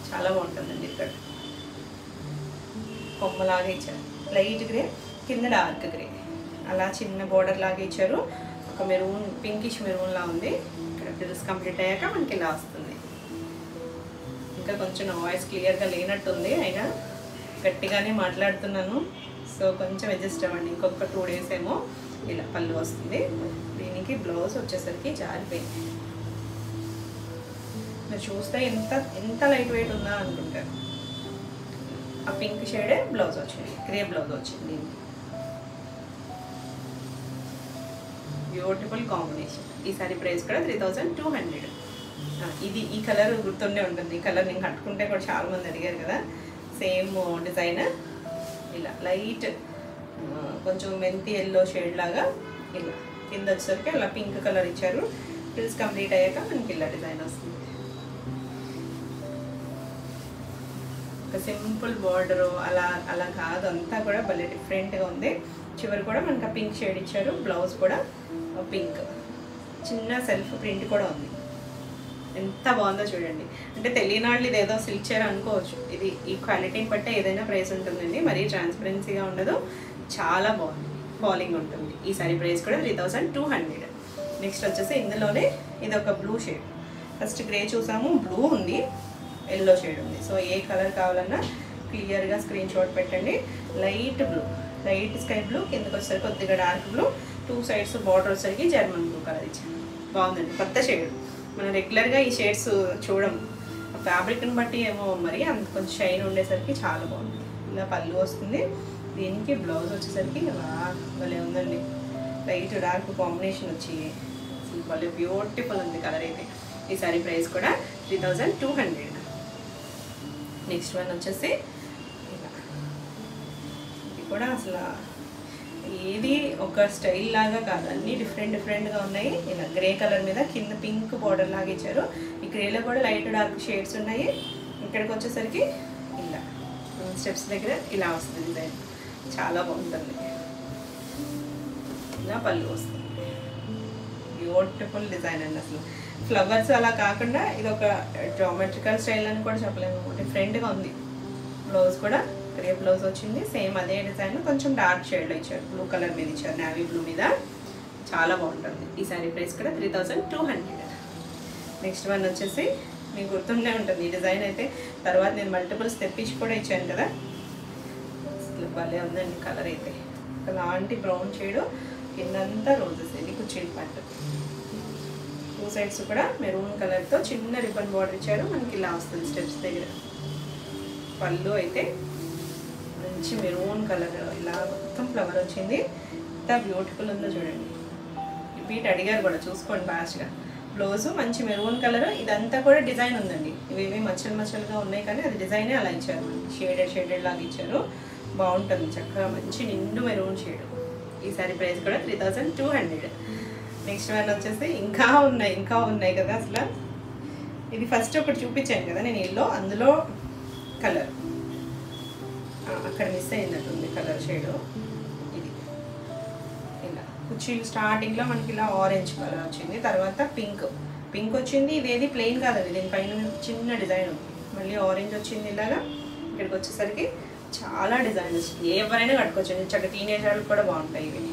చాలా బాగుంటుందండి. ఇక్కడ కొమ్మలాగా ఇచ్చారు, లైట్ గ్రే కింద డార్క్ గ్రే, అలా చిన్న బోర్డర్ లాగా ఇచ్చారు. ఒక మెరూన్ పింకిష్ మెరూన్ లా ఉంది. ఇక్కడ ప్రిల్స్ కంప్లీట్ అయ్యాక మనకి ఇలా వస్తుంది. ఇంకా కొంచెం నా వాయిస్ క్లియర్గా లేనట్టుంది, అయినా గట్టిగానే మాట్లాడుతున్నాను, సో కొంచెం అడ్జస్ట్ అవ్వండి. ఇంకొక 2 days ఏమో ఇలా పళ్ళు వస్తుంది. దీనికి బ్లౌజ్ వచ్చేసరికి జారిపోయింది. మీరు చూస్తే ఎంత లైట్ వెయిట్ ఉందా అనుకుంటారు. ఆ పింక్ షేడే బ్లౌజ్ వచ్చింది, గ్రే బ్లౌజ్ వచ్చింది. Beautiful combination. ఈ సారీ ప్రైస్ కూడా 3200. ఇది ఈ కలర్ గుర్తుండే ఉంటుంది. ఈ కలర్ నేను కట్టుకుంటే కూడా చాలా మంది అడిగారు కదా. సేమ్ డిజైన్ ఇలా లైట్ కొంచెం మెంతి ఎల్లో షేడ్ లాగా ఇలా కింద వచ్చేసరికి అలా పింక్ కలర్ ఇచ్చారు. ఫ్రిల్స్ కంప్లీట్ అయ్యాక మనకి ఇలా డిజైన్ వస్తుంది. ఒక సింపుల్ బార్డర్ అలా కాదు, అంతా కూడా భలే డిఫరెంట్గా ఉంది. చివరి కూడా మనకి ఆ పింక్ షేడ్ ఇచ్చారు. బ్లౌజ్ కూడా పింక్, చిన్న సెల్ఫ్ ప్రింట్ కూడా ఉంది. ఎంత బాగుందో చూడండి. అంటే తెలియని వాళ్ళు ఇదేదో సిల్క్ చీర అనుకోవచ్చు. ఇది ఈ క్వాలిటీని బట్టే ఏదైనా ప్రైస్ ఉంటుందండి. మరీ ట్రాన్స్పరెన్సీగా ఉండదు, చాలా బాగుంది, ఫాలింగ్ ఉంటుంది. ఈ సారీ ప్రైస్ కూడా 3200. నెక్స్ట్ వచ్చేసి ఇందులోనే ఇది ఒక బ్లూ షేడ్. ఫస్ట్ గ్రే చూసాము, బ్లూ ఉంది, ఎల్లో షేడ్ ఉంది. సో ఏ కలర్ కావాలన్నా క్లియర్గా స్క్రీన్ షాట్ పెట్టండి. Light blue, light sky blue, కిందకి వచ్చేసరికి కొద్దిగా డార్క్ బ్లూ, 2 సైడ్స్ బార్డర్ వచ్చేసరికి జర్మన్ బ్లూ కలర్ ఇచ్చాను. బాగుందండి, కొత్త షేడ్. మనం రెగ్యులర్గా ఈ షేడ్స్ చూడము, ఫ్యాబ్రిక్ని బట్టి ఏమో మరి అంత కొంచెం షైన్ ఉండేసరికి చాలా బాగుంది. ఇలా పళ్ళు వస్తుంది. దీనికి బ్లౌజ్ వచ్చేసరికి భలే ఉందండి, లైట్ డార్క్ కాంబినేషన్ వచ్చి భలే బ్యూటిఫుల్ ఉంది కలర్ అయితే. ఈ సారీ ప్రైస్ కూడా 3200. నెక్స్ట్ వన్ వచ్చేసి ఇలా, ఇది కూడా అసలు ఏది ఒక స్టైల్ లాగా కాదు, అన్నీ డిఫరెంట్గా ఉన్నాయి. ఇలా గ్రే కలర్ మీద కింద పింక్ బార్డర్ లాగా ఇచ్చారు. ఈ గ్రేలో కూడా లైట్ డార్క్ షేడ్స్ ఉన్నాయి. ఇక్కడికి వచ్చేసరికి ఇలా స్టెప్స్ దగ్గర ఇలా వస్తుంది డిజైన్, చాలా బాగుంటుంది. ఇలా పళ్ళు వస్తుంది, బ్యూటిఫుల్ డిజైన్ అండి. అసలు ఫ్లవర్స్ అలా కాకుండా ఇది ఒక జామెట్రికల్ స్టైల్ అని కూడా చెప్పలేము, డిఫరెంట్గా ఉంది. బ్లౌజ్ కూడా గ్రే బ్లౌజ్ వచ్చింది, సేమ్ అదే డిజైన్, కొంచెం డార్క్ షేడ్లో ఇచ్చారు. బ్లూ కలర్ మీద ఇచ్చారు, నావీ బ్లూ మీద, చాలా బాగుంటుంది. ఈ సారీ ప్రైస్ కూడా 3200. నెక్స్ట్ వన్ వచ్చేసి మీకు గుర్తుండే ఉంటుంది ఈ డిజైన్ అయితే. తర్వాత నేను మల్టిపుల్స్ తెప్పించి కూడా ఇచ్చాను కదా. అసలు భలే ఉందండి కలర్ అయితే. అలాంటి బ్రౌన్ షేడ్, కిందంతా రోజెస్, ఇది కుర్చీలు పట్టు. 2 సైడ్స్ కూడా మెరూన్ కలర్తో చిన్న రిబ్బన్ బార్డర్ ఇచ్చారు. మనకి ఇలా వస్తుంది స్టెప్స్ దగ్గర. పళ్ళు అయితే మంచి మెరూన్ కలర్, ఇలా మొత్తం ఫ్లవర్ వచ్చింది. ఎంత బ్యూటిఫుల్ ఉందో చూడండి. రిపీట్ అడిగారు కూడా, చూసుకోండి ఫాస్ట్గా. బ్లౌజు మంచి మెరూన్ కలర్, ఇదంతా కూడా డిజైన్ ఉందండి. ఇవేవి మచ్చలుగా ఉన్నాయి కానీ అది డిజైనే అలా ఇచ్చారు, షేడెడ్ లాగా ఇచ్చారు. బాగుంటుంది, చక్కగా మంచి నిండు మెరూన్ షేడ్. ఈ సారీ ప్రైస్ కూడా 3200. నెక్స్ట్ వన్ వచ్చేసి ఇంకా ఉన్నాయి కదా అసలు. ఇది ఫస్ట్ ఒకటి చూపించాను కదా నేను ఎల్లో, అందులో కలర్ అక్కడ మిస్ అయినట్టుంది కలర్ షేడు. ఇది ఇలా కుర్చీలు స్టార్టింగ్లో మనకి ఇలా ఆరెంజ్ కలర్ వచ్చింది, తర్వాత పింక్ వచ్చింది. ఇదేది ప్లెయిన్ కాదండి, దీనిపైన చిన్న డిజైన్ ఉంది. మళ్ళీ ఆరెంజ్ వచ్చింది ఇలాగా. ఇక్కడికి వచ్చేసరికి చాలా డిజైన్ వచ్చింది. ఎవరైనా కట్టుకోవచ్చు, చక్కగా టీనేజర్లు కూడా బాగుంటాయి ఇవి.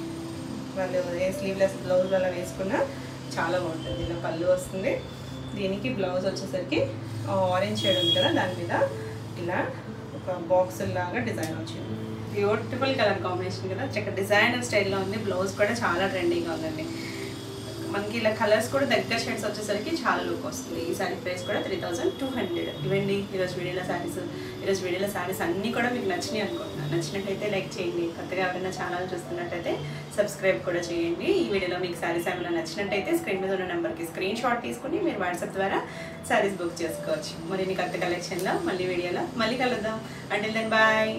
వాళ్ళు ఏ స్లీవ్లెస్ బ్లౌజ్ అలా వేసుకున్నా చాలా బాగుంటుంది. ఇలా పళ్ళు వస్తుంది. దీనికి బ్లౌజ్ వచ్చేసరికి ఆరెంజ్ షేడ్ ఉంది కదా, దాని మీద ఇలా ఒక బాక్స్ లాగా డిజైన్ వచ్చింది. బ్యూటిఫుల్ కలర్ కాంబినేషన్ కదా, చక్కగా డిజైనర్ స్టైల్లో ఉంది. బ్లౌజ్ కూడా చాలా ట్రెండింగ్గా ఉందండి. మనకి ఇలా కలర్స్ కూడా దగ్గర షేడ్స్ వచ్చేసరికి చాలా లుక్ వస్తుంది. ఈ సారీ ప్రైస్ కూడా 3200. ఇవండి ఈరోజు వీడియోలో శారీస్ అన్నీ కూడా మీకు నచ్చినాయి అనుకుంటున్నాను. నచ్చినట్టయితే లైక్ చేయండి. కొత్తగా ఎవరైనా ఛానల్ చూస్తున్నట్టయితే సబ్స్క్రైబ్ కూడా చేయండి. ఈ వీడియోలో మీకు శారీస్ ఏమైనా నచ్చినట్టయితే స్క్రీన్ మీద ఉన్న నెంబర్కి స్క్రీన్ షాట్ తీసుకుని మీరు వాట్సాప్ ద్వారా శారీస్ బుక్ చేసుకోవచ్చు. మరి కొత్త కలెక్షన్లో వీడియోలో మళ్ళీ కలుద్దాం. Until then bye.